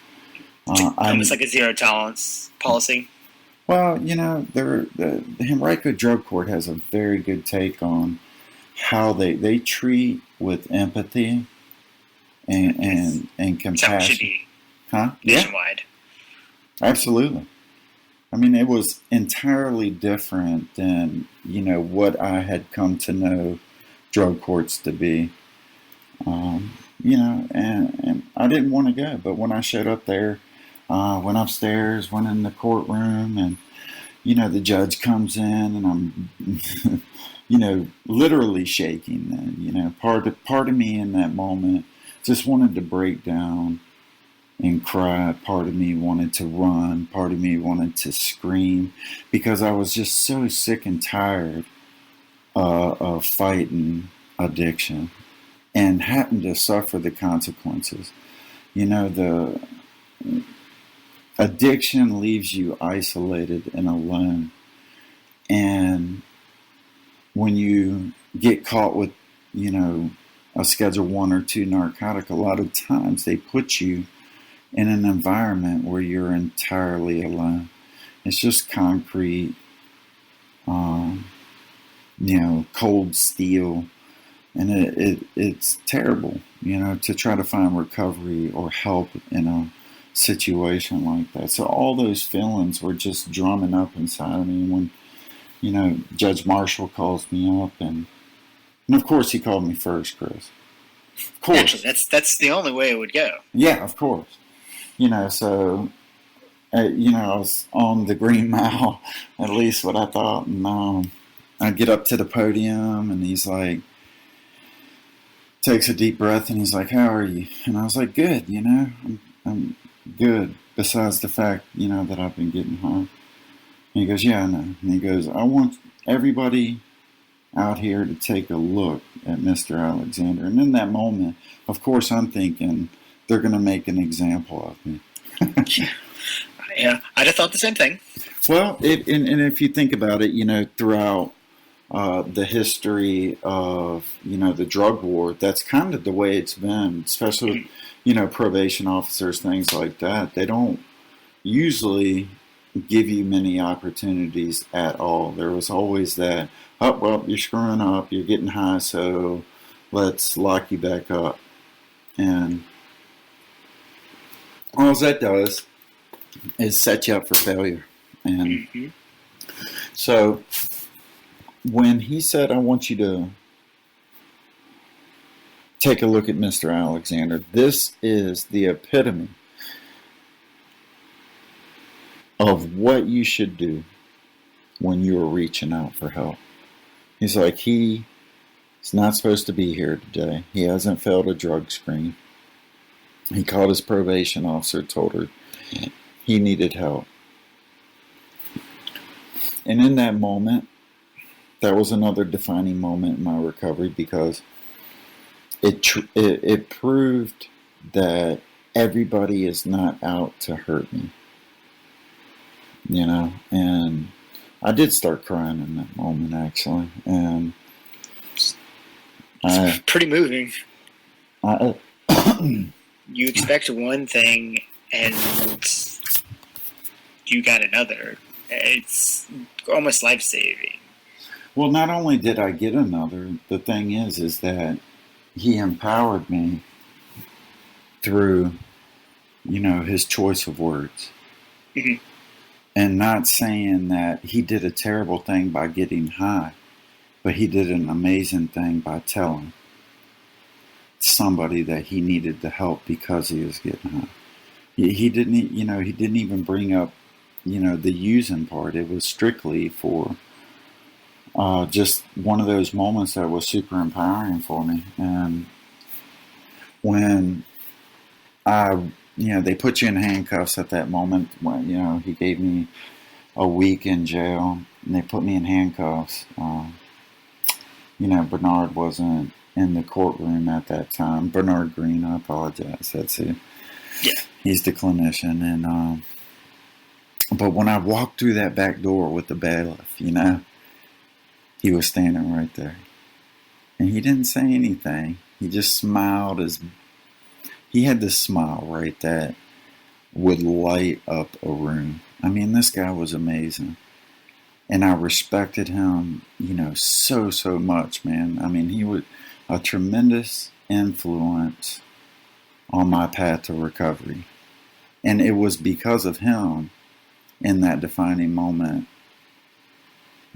almost like a zero tolerance policy. Well, the Henrico Drug Court has a very good take on how they treat with empathy and compassion. Should be Huh? nationwide. Yeah, absolutely. I mean, it was entirely different than, what I had come to know drug courts to be. And I didn't want to go, but when I showed up there, went upstairs, went in the courtroom, and, the judge comes in, and I'm, literally shaking. And, part of me in that moment just wanted to break down and cry. Part of me wanted to run. Part of me wanted to scream because I was just so sick and tired of fighting addiction and having to suffer the consequences. The addiction leaves you isolated and alone. And when you get caught with, a Schedule 1 or 2 narcotic, a lot of times they put you in an environment where you're entirely alone. It's just concrete, cold steel. And it's terrible, to try to find recovery or help in a situation like that. So all those feelings were just drumming up inside of me when, Judge Marshall calls me up and, And of course, he called me first, Chris. Of course. Naturally, that's the only way it would go. Yeah, of course. So I was on the Green Mile, at least what I thought. And I get up to the podium, and he's like, takes a deep breath, and he's like, "How are you?" And I was like, "Good, I'm good. Besides the fact, that I've been getting high." And he goes, "Yeah, I know." And he goes, "I want everybody out here to take a look at Mr. Alexander." And in that moment, of course, I'm thinking they're going to make an example of me. Yeah, I'd have thought the same thing. Well, and if you think about it, throughout the history of, the drug war, that's kind of the way it's been, especially, probation officers, things like that. They don't usually give you many opportunities at all. There was always that, "Oh, well, you're screwing up, you're getting high, so let's lock you back up." And all that does is set you up for failure. And so when he said, "I want you to take a look at Mr. Alexander," this is the epitome of what you should do when you are reaching out for help. He's like, he's not supposed to be here today. He hasn't failed a drug screen. He called his probation officer, told her he needed help. And in that moment, that was another defining moment in my recovery, because it proved that everybody is not out to hurt me. And I did start crying in that moment, actually. And it's pretty moving. I You expect one thing and you got another. It's almost life-saving. Well, not only did I get another, the thing is that he empowered me through, his choice of words. Mm-hmm. And not saying that he did a terrible thing by getting high, but he did an amazing thing by telling somebody that he needed the help because he was getting high. He didn't even bring up, the using part. It was strictly for just one of those moments that was super empowering for me. And when they put you in handcuffs at that moment, when, he gave me a week in jail, and they put me in handcuffs. Bernard wasn't in the courtroom at that time. Bernard Green, I apologize. That's it. Yeah. He's the clinician. And but when I walked through that back door with the bailiff, he was standing right there. And he didn't say anything. He just smiled. He had this smile, right, that would light up a room. I mean, this guy was amazing. And I respected him, so much, man. I mean, he was a tremendous influence on my path to recovery. And it was because of him, in that defining moment,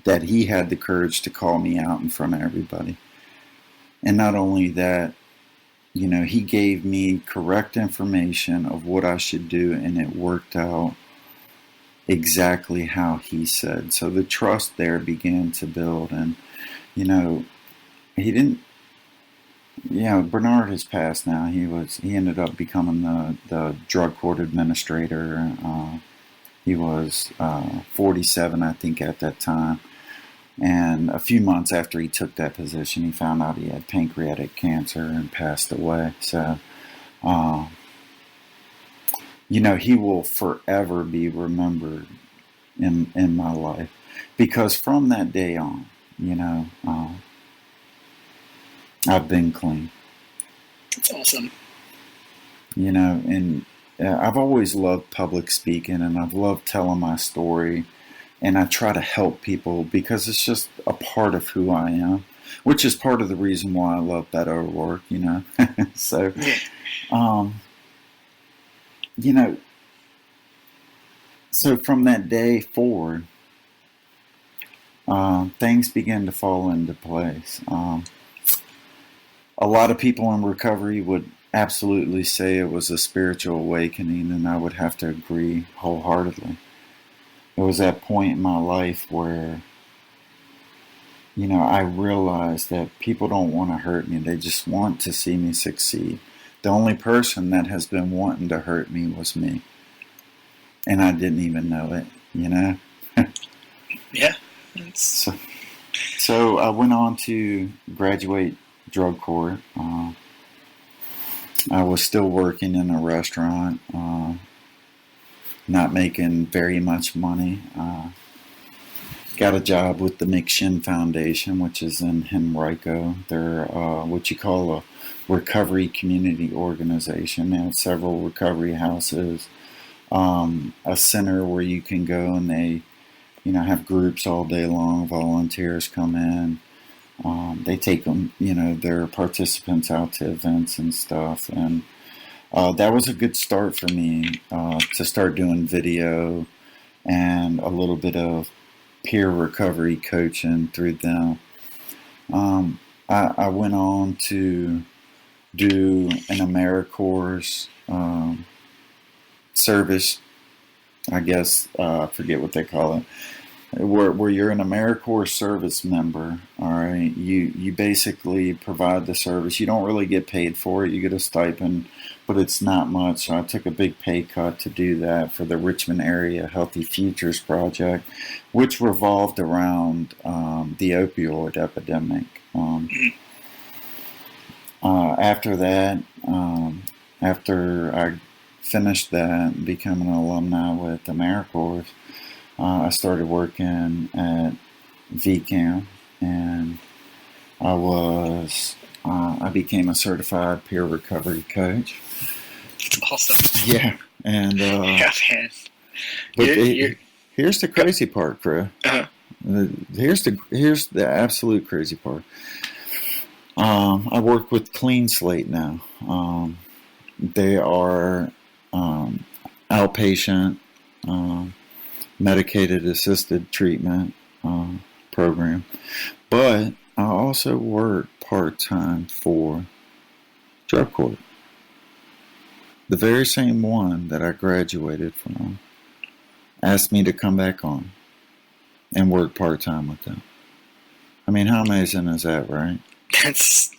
that he had the courage to call me out in front of everybody. And not only that, he gave me correct information of what I should do, and it worked out exactly how he said. So the trust there began to build. And, he didn't, Bernard has passed now. He ended up becoming the drug court administrator. He was 47, I think, at that time. And a few months after he took that position, he found out he had pancreatic cancer and passed away. So, he will forever be remembered in my life. Because from that day on, I've been clean. That's awesome. And I've always loved public speaking, and I've loved telling my story. And I try to help people because it's just a part of who I am, which is part of the reason why I love Beto work, So, so from that day forward, things began to fall into place. a lot of people in recovery would absolutely say it was a spiritual awakening, and I would have to agree wholeheartedly. It was that point in my life where, I realized that people don't want to hurt me. They just want to see me succeed. The only person that has been wanting to hurt me was me. And I didn't even know it. Yeah. So I went on to graduate drug court. I was still working in a restaurant, not making very much money. Got a job with the McShin Foundation, which is in Henrico. They're what you call a recovery community organization. They have several recovery houses, a center where you can go and they, have groups all day long. Volunteers come in. They take them, their participants out to events and stuff. And that was a good start for me to start doing video and a little bit of peer recovery coaching through them. I went on to do an AmeriCorps service, I guess, I forget what they call it, where you're an AmeriCorps service member. All right, you basically provide the service. You don't really get paid for it. You get a stipend, but it's not much. So I took a big pay cut to do that for the Richmond Area Healthy Futures Project, which revolved around the opioid epidemic. After that, after I finished that, becoming an alumni with AmeriCorps, I started working at VCAM, and I became a certified peer recovery coach. It's awesome. Yeah, and yeah, man. But here's the crazy part, Chris. Uh-huh. Here's the absolute crazy part. I work with Clean Slate now. They are outpatient medicated assisted treatment program, but I also work part-time for drug court, the very same one that I graduated from. Asked me to come back on and work part-time with them. I mean, how amazing is that, right? That's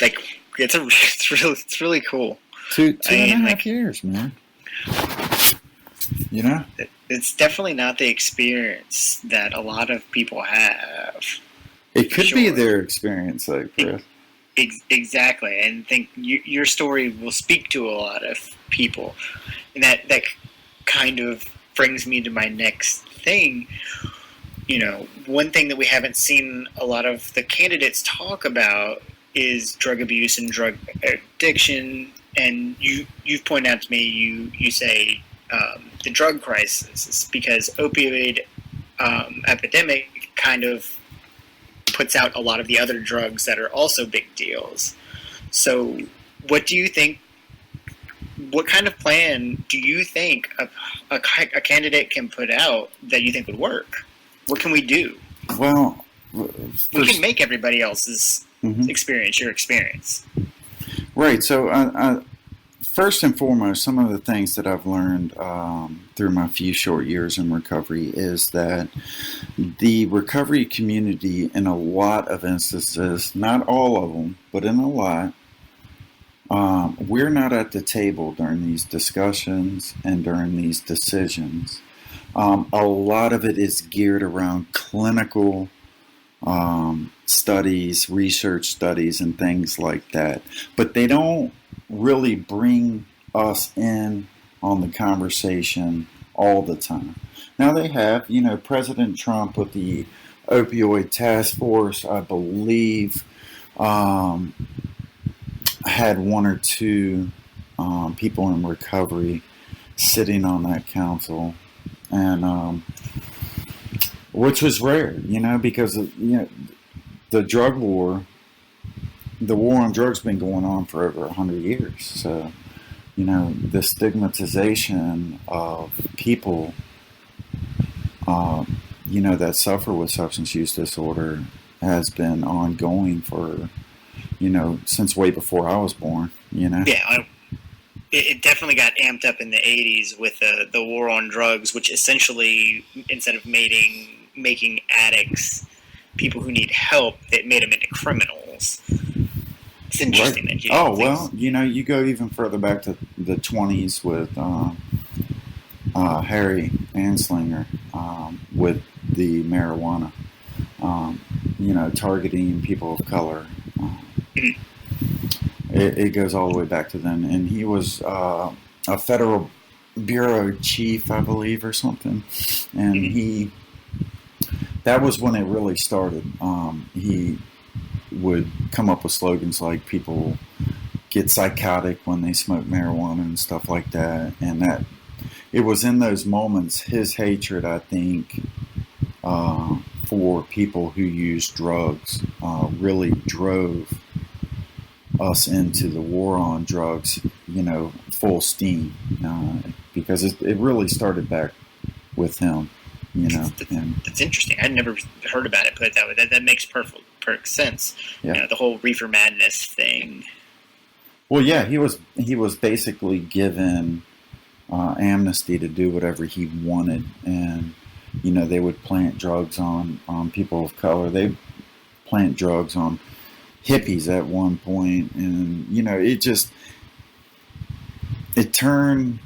like it's really cool. Two and a half years, man. It's definitely not the experience that a lot of people have. It could be their experience, though, Chris. Exactly, and I think your story will speak to a lot of people, and that kind of brings me to my next thing. One thing that we haven't seen a lot of the candidates talk about is drug abuse and drug addiction. And you've pointed out to me, you say the drug crisis is because opioid epidemic kind of puts out a lot of the other drugs that are also big deals. So what do you think? What kind of plan do you think a candidate can put out that you think would work? What can we do? Well, we can make everybody else's experience your experience. Right. So, first and foremost, some of the things that I've learned through my few short years in recovery is that the recovery community, in a lot of instances, not all of them, but in a lot, we're not at the table during these discussions and during these decisions. A lot of it is geared around clinical studies, research studies, and things like that. But they don't really bring us in on the conversation all the time. Now they have, President Trump with the opioid task force, I believe, had one or two people in recovery sitting on that council, and which was rare, because the drug war, the war on drugs, been going on for over 100 years. So, the stigmatization of people, that suffer with substance use disorder has been ongoing for, since way before I was born, Yeah, it definitely got amped up in the 80s with the war on drugs, which essentially, instead of making addicts people who need help, that made them into criminals. It's Right. interesting that you Oh, think. well, you go even further back to the 20s with Harry Anslinger with the marijuana, targeting people of color. It goes all the way back to then. And he was a federal bureau chief, I believe, or something. And that was when it really started. He would come up with slogans like people get psychotic when they smoke marijuana and stuff like that. And that it was in those moments, his hatred, I think, for people who use drugs really drove us into the war on drugs, full steam, because it really started back with him, and That's interesting. I'd never heard about it put that way. That makes perfect sense. yeah. The whole reefer madness thing. Well, yeah, he was basically given amnesty to do whatever he wanted, and they would plant drugs on people of color. They plant drugs on hippies at one point, and it turned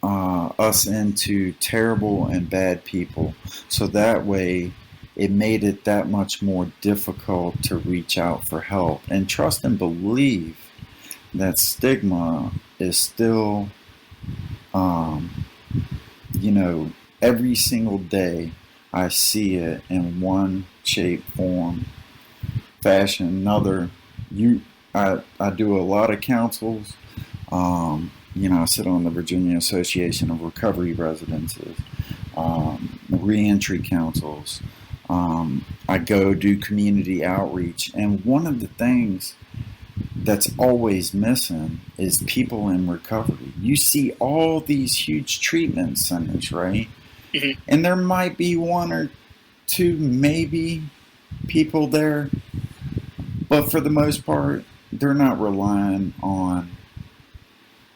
us into terrible and bad people. So that way, it made it that much more difficult to reach out for help and trust and believe that stigma is still, every single day I see it in one shape, form, fashion, another. I do a lot of councils. I sit on the Virginia Association of Recovery Residences, reentry councils. I go do community outreach, and one of the things that's always missing is people in recovery. You see all these huge treatment centers, right? Mm-hmm. And there might be one or two, maybe, people there, but for the most part, they're not relying on,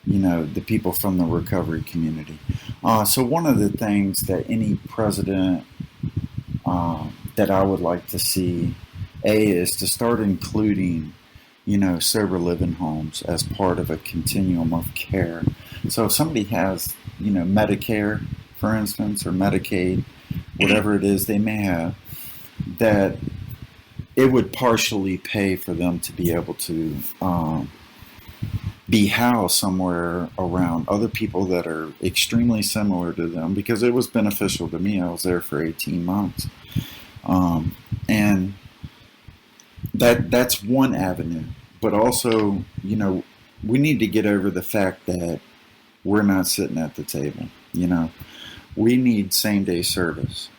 the people from the recovery community. So one of the things that any president that I would like to see, is to start including, sober living homes as part of a continuum of care. So if somebody has, Medicare, for instance, or Medicaid, whatever it is they may have, that it would partially pay for them to be able to be housed somewhere around other people that are extremely similar to them, because it was beneficial to me. I was there for 18 months. And that's one avenue. But also, we need to get over the fact that we're not sitting at the table. We need same-day service.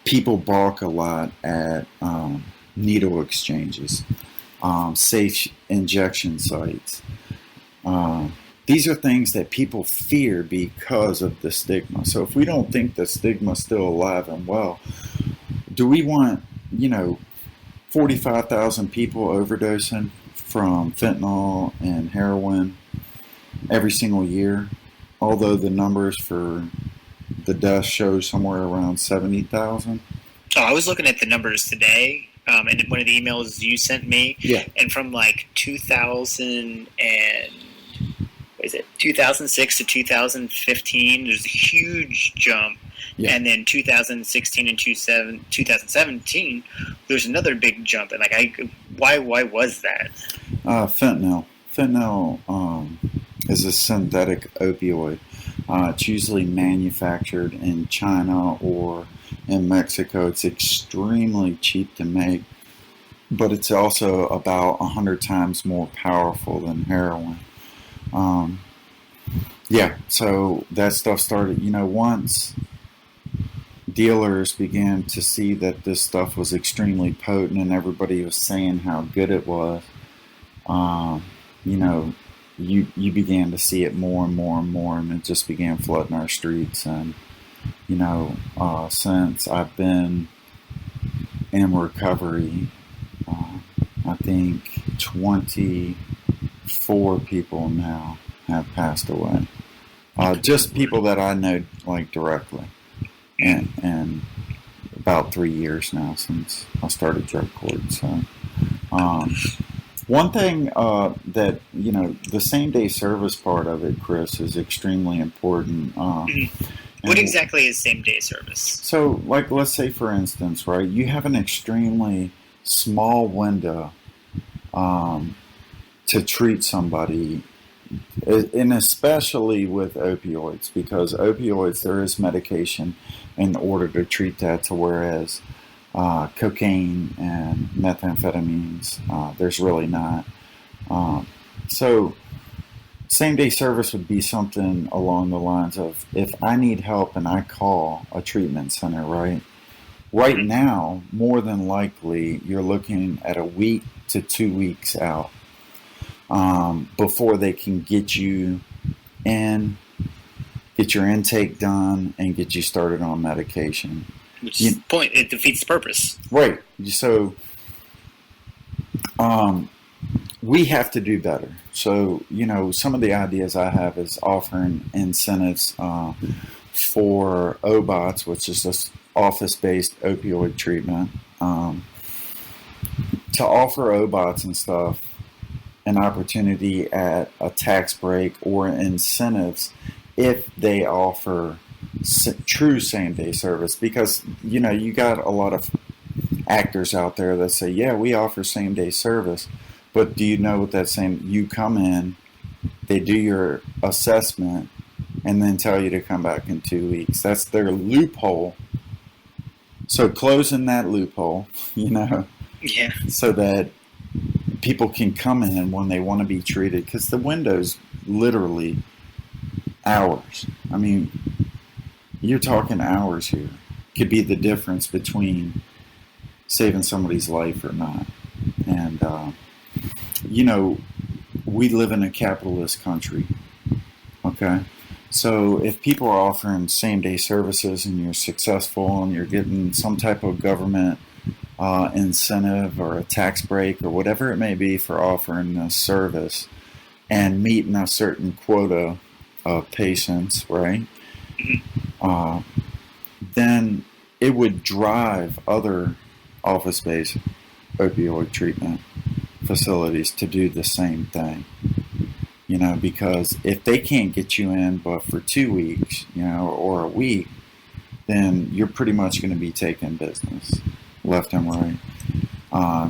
People balk a lot at needle exchanges, safe injection sites. These are things that people fear because of the stigma. So if we don't think the stigma is still alive and well, do we want, 45,000 people overdosing from fentanyl and heroin every single year? Although the numbers for the deaths show somewhere around 70,000. Oh, I was looking at the numbers today, and one of the emails you sent me, Yeah. and from like 2006 to 2015, there's a huge jump. Yeah. And then 2016 and 2017, there's another big jump. And why was that? Fentanyl. Fentanyl is a synthetic opioid. It's usually manufactured in China or in Mexico. It's extremely cheap to make, but it's also about 100 times more powerful than heroin. So that stuff started, once dealers began to see that this stuff was extremely potent and everybody was saying how good it was, you began to see it more and more and more, and it just began flooding our streets. And, since I've been in recovery. I think 24 people now have passed away. Just people that I know like directly, and about 3 years now since I started drug court. So, one thing that the same day service part of it, Chris, is extremely important. What exactly is same day service? So, like, let's say for instance, right, you have an extremely small window to treat somebody, and especially with opioids, because opioids, there is medication in order to treat that, to whereas cocaine and methamphetamines, there's really not. So same day service would be something along the lines of, if I need help and I call a treatment center, right? Right now, more than likely, you're looking at a week to 2 weeks out before they can get you in, get your intake done, and get you started on medication. Which is the point. It defeats the purpose. Right. So we have to do better. So, some of the ideas I have is offering incentives for OBOTs, which is this office-based opioid treatment, to offer OBOTs and stuff an opportunity at a tax break or incentives if they offer true same-day service. Because, you got a lot of actors out there that say, yeah, we offer same-day service, but do you know what that you come in, they do your assessment, and then tell you to come back in 2 weeks. That's their loophole. So closing that loophole, Yeah. so that people can come in when they want to be treated, because the window's literally hours. I mean, you're talking hours here. Could be the difference between saving somebody's life or not. And, we live in a capitalist country, okay? So if people are offering same-day services and you're successful and you're getting some type of government incentive or a tax break or whatever it may be for offering this service and meeting a certain quota of patients, right? Then it would drive other office-based opioid treatment facilities to do the same thing. Because if they can't get you in but for 2 weeks, or a week, then you're pretty much going to be taking business left and right.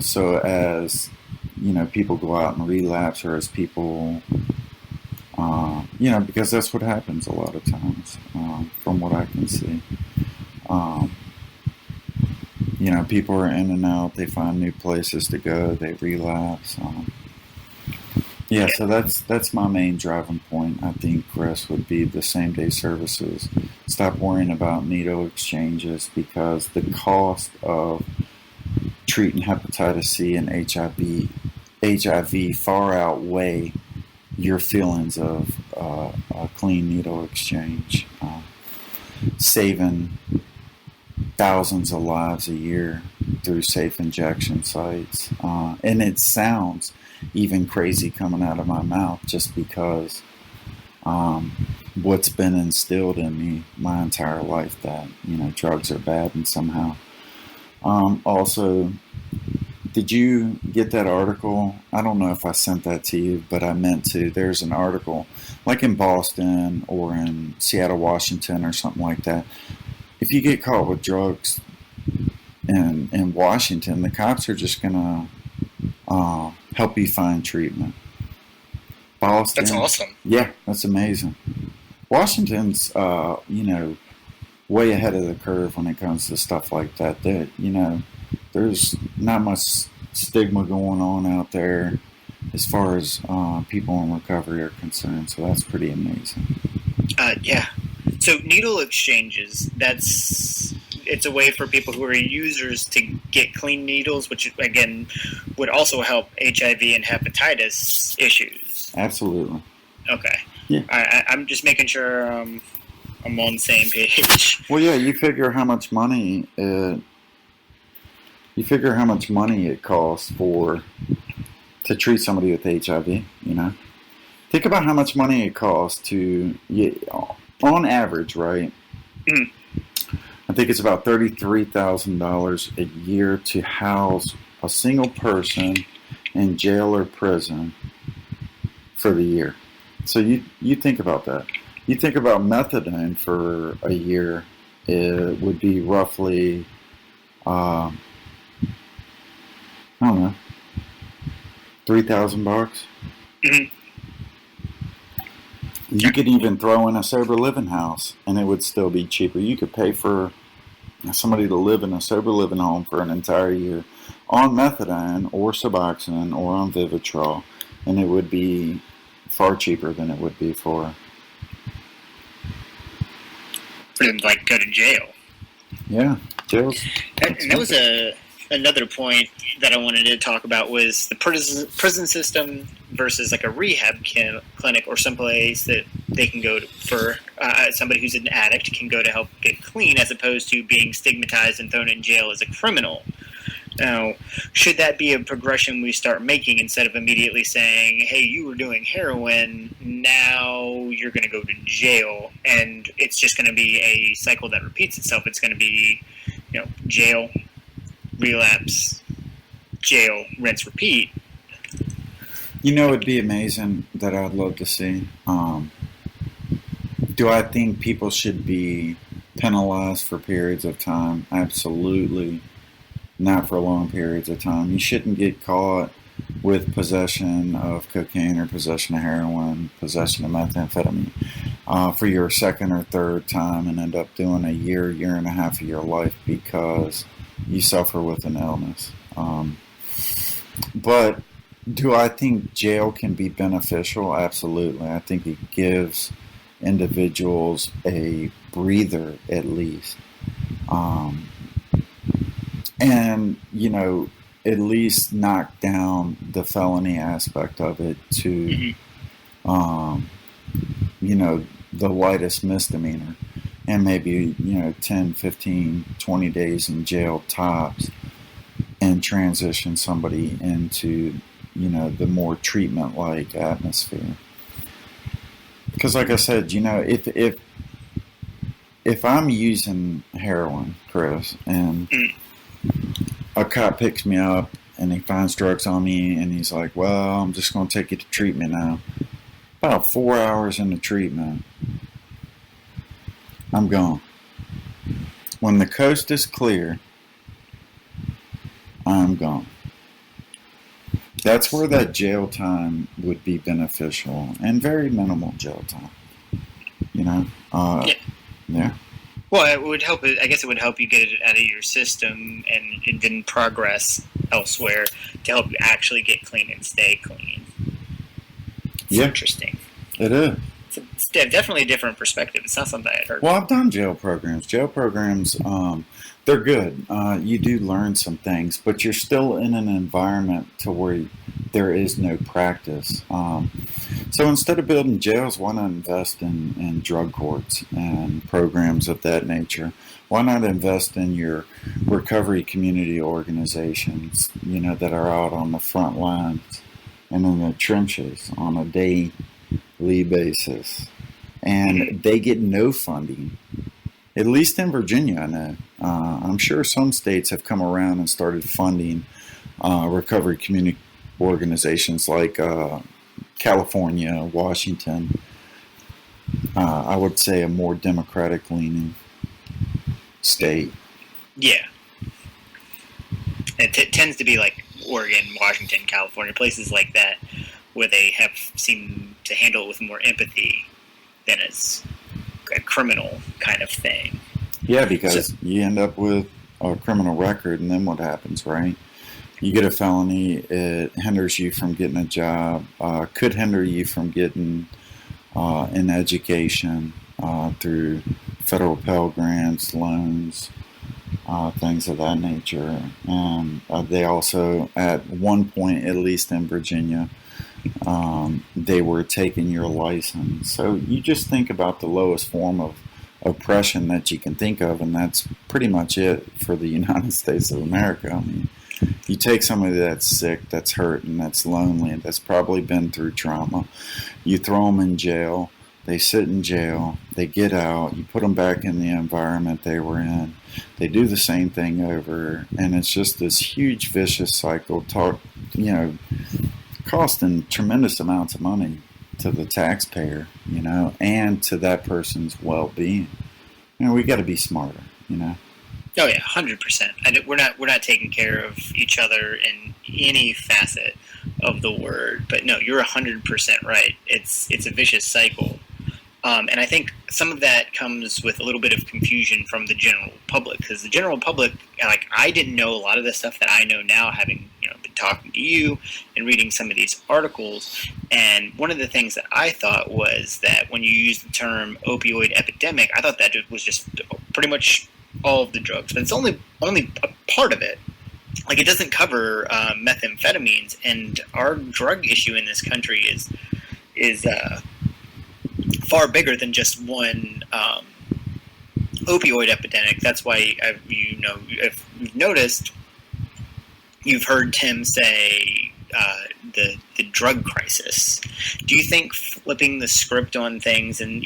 So as, people go out and relapse, or as people, because that's what happens a lot of times, from what I can see. People are in and out, they find new places to go, they relapse. So that's my main driving point, I think, Chris, would be the same-day services. Stop worrying about needle exchanges, because the cost of treating hepatitis C and HIV far outweigh your feelings of a clean needle exchange, saving thousands of lives a year through safe injection sites. And it sounds even crazy coming out of my mouth, just because what's been instilled in me my entire life, that drugs are bad. And somehow also, did you get that article? I don't know if I sent that to you, but I meant to. There's an article like in Boston or in Seattle, Washington, or something like that. If you get caught with drugs in Washington, the cops are just gonna help you find treatment. Boston, that's awesome. Yeah, that's amazing. Washington's, way ahead of the curve when it comes to stuff like that. That there's not much stigma going on out there as far as people in recovery are concerned. So that's pretty amazing. Yeah. So needle exchanges, it's a way for people who are users to get clean needles, which again would also help HIV and hepatitis issues. Absolutely. Okay. Yeah. I'm just making sure I'm on the same page. Well, yeah, you figure how much money You figure how much money it costs to treat somebody with HIV. Think about how much money it costs on average, right? Mm. I think it's about $33,000 a year to house a single person in jail or prison for the year. So you think about that. You think about methadone for a year, it would be roughly, I don't know, $3,000. Mm-hmm. You could even throw in a sober living house, and it would still be cheaper. You could pay for somebody to live in a sober living home for an entire year on methadone or Suboxone or on Vivitrol, and it would be far cheaper than it would be for them to like go to jail. Yeah, jails. And that was another point that I wanted to talk about was the prison system versus like a rehab clinic or someplace that they can go to for somebody who's an addict can go to help get clean, as opposed to being stigmatized and thrown in jail as a criminal. Now, should that be a progression we start making instead of immediately saying, hey, you were doing heroin, now you're going to go to jail, and it's just going to be a cycle that repeats itself? It's going to be, jail, relapse, jail, rinse, repeat. It'd be amazing that I'd love to see. Do I think people should be penalized for periods of time? Absolutely. Not for long periods of time. You shouldn't get caught with possession of cocaine or possession of heroin, possession of methamphetamine for your second or third time and end up doing a year and a half of your life because you suffer with an illness. But do I think jail can be beneficial? Absolutely. I think it gives individuals a breather at least. And, at least knock down the felony aspect of it to, the lightest misdemeanor. And maybe, 10, 15, 20 days in jail tops and transition somebody into, the more treatment-like atmosphere. Because like I said, if I'm using heroin, Chris, and a cop picks me up and he finds drugs on me and he's like, well, I'm just going to take you to treatment now. About 4 hours into treatment, I'm gone. When the coast is clear, I'm gone. That's where that jail time would be beneficial, and very minimal jail time. Yeah. Well, it would help. I guess it would help you get it out of your system and then progress elsewhere to help you actually get clean and stay clean. It's interesting. It is. It's definitely a different perspective. It's not something I'd heard. Well, I've done jail programs. Jail programs, they're good. You do learn some things, but you're still in an environment to where there is no practice. So instead of building jails, why not invest in drug courts and programs of that nature? Why not invest in your recovery community organizations, that are out on the front lines and in the trenches on a daily basis? And they get no funding. At least in Virginia, I know. I'm sure some states have come around and started funding recovery community organizations like California, Washington. I would say a more democratic-leaning state. Yeah. It tends to be like Oregon, Washington, California, places like that, where they seem to handle it with more empathy than as a criminal kind of thing. Yeah, because you end up with a criminal record, and then what happens, right? You get a felony, it hinders you from getting a job, could hinder you from getting an education through federal Pell Grants, loans, things of that nature. And they also, at one point, at least in Virginia, they were taking your license. So you just think about the lowest form oppression that you can think of, and that's pretty much it for the United States of America. I mean, you take somebody that's sick, that's hurting, that's lonely, that's probably been through trauma, you throw them in jail, they sit in jail, they get out, you put them back in the environment they were in, they do the same thing over, and it's just this huge vicious cycle, costing tremendous amounts of money to the taxpayer, and to that person's well-being. We got to be smarter. Oh yeah, 100%. We're not taking care of each other in any facet of the word. But no, you're 100% right. It's a vicious cycle, and I think some of that comes with a little bit of confusion from the general public, because the general public, like, I didn't know a lot of the stuff that I know now, having been talking to you and reading some of these articles. And one of the things that I thought was that when you use the term opioid epidemic, I thought that it was just pretty much all of the drugs, but it's only a part of it. Like, it doesn't cover methamphetamines, and our drug issue in this country is far bigger than just one opioid epidemic. That's why if you've noticed, you've heard Tim say the drug crisis. Do you think flipping the script on things and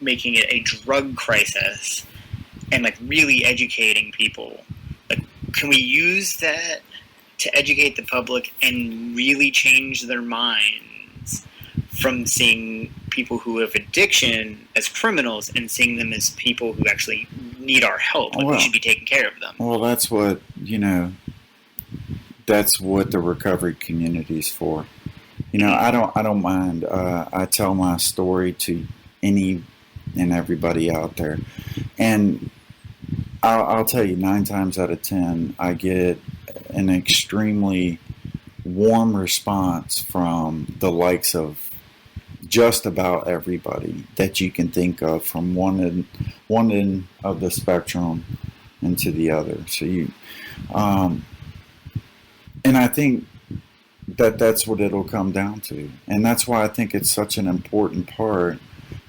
making it a drug crisis and like really educating people, like, can we use that to educate the public and really change their minds from seeing people who have addiction as criminals and seeing them as people who actually need our help? Like, we should be taking care of them. Well, that's what that's what the recovery community is for. I don't mind. I tell my story to any and everybody out there, and I'll tell you, 9 times out of 10, I get an extremely warm response from the likes of just about everybody that you can think of, from one end of the spectrum into the other. So and I think that's what it'll come down to. And that's why I think it's such an important part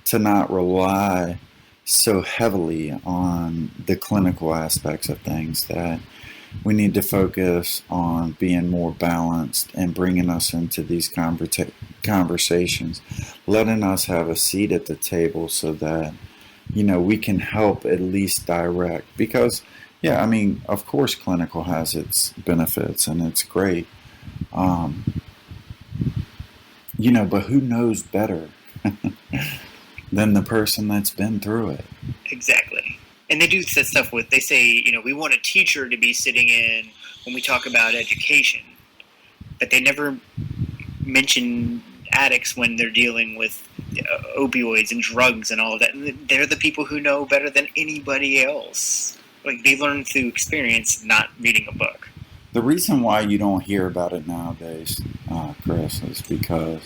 to not rely so heavily on the clinical aspects of things, that we need to focus on being more balanced and bringing us into these conversations, letting us have a seat at the table so that, we can help at least direct. Because, yeah, I mean, of course clinical has its benefits and it's great. But who knows better than the person that's been through it? Exactly. And they do that stuff with, they say, we want a teacher to be sitting in when we talk about education, but they never mention addicts when they're dealing with opioids and drugs and all of that. And they're the people who know better than anybody else. Like, they learn through experience, not reading a book. The reason why you don't hear about it nowadays, Chris, is because,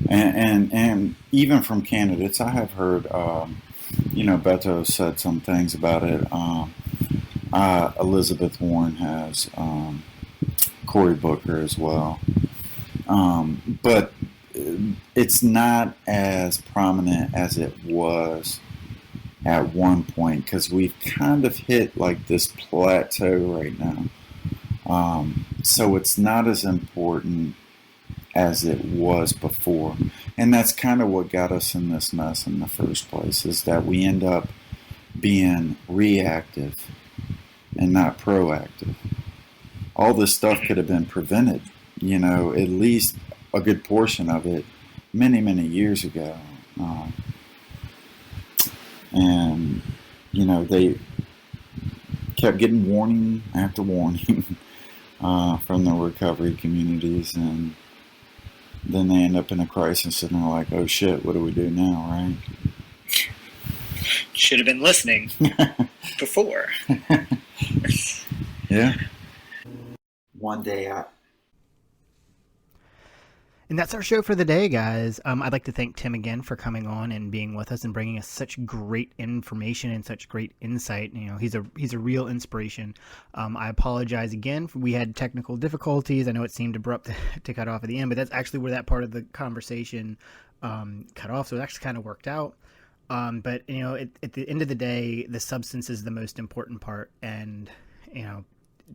and even from candidates, I have heard, Beto said some things about it. Elizabeth Warren has, Cory Booker as well. But it's not as prominent as it was at one point, because we've kind of hit like this plateau right now. So it's not as important as it was before. And that's kind of what got us in this mess in the first place, is that we end up being reactive and not proactive. All this stuff could have been prevented, at least a good portion of it, many, many years ago. And, they kept getting warning after warning from the recovery communities, and then they end up in a crisis and they're like, oh shit, what do we do now, right? Should have been listening before. Yeah. One day And that's our show for the day, guys. I'd like to thank Tim again for coming on and being with us and bringing us such great information and such great insight. He's a real inspiration. I apologize again. We had technical difficulties. I know it seemed abrupt to cut off at the end, but that's actually where that part of the conversation cut off. So it actually kind of worked out. But at the end of the day, the substance is the most important part, and you know,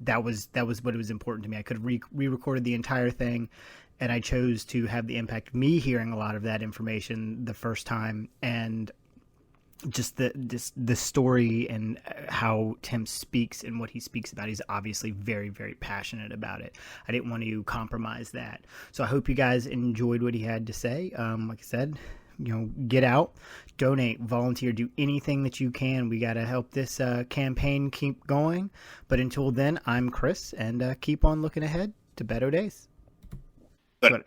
that was what was important to me. I could have re-recorded the entire thing, and I chose to have the impact of me hearing a lot of that information the first time, and just the story and how Tim speaks and what he speaks about. He's obviously very, very passionate about it. I didn't want to compromise that. So I hope you guys enjoyed what he had to say. Like I said, get out, donate, volunteer, do anything that you can. We got to help this campaign keep going. But until then, I'm Chris, and keep on looking ahead to better days. But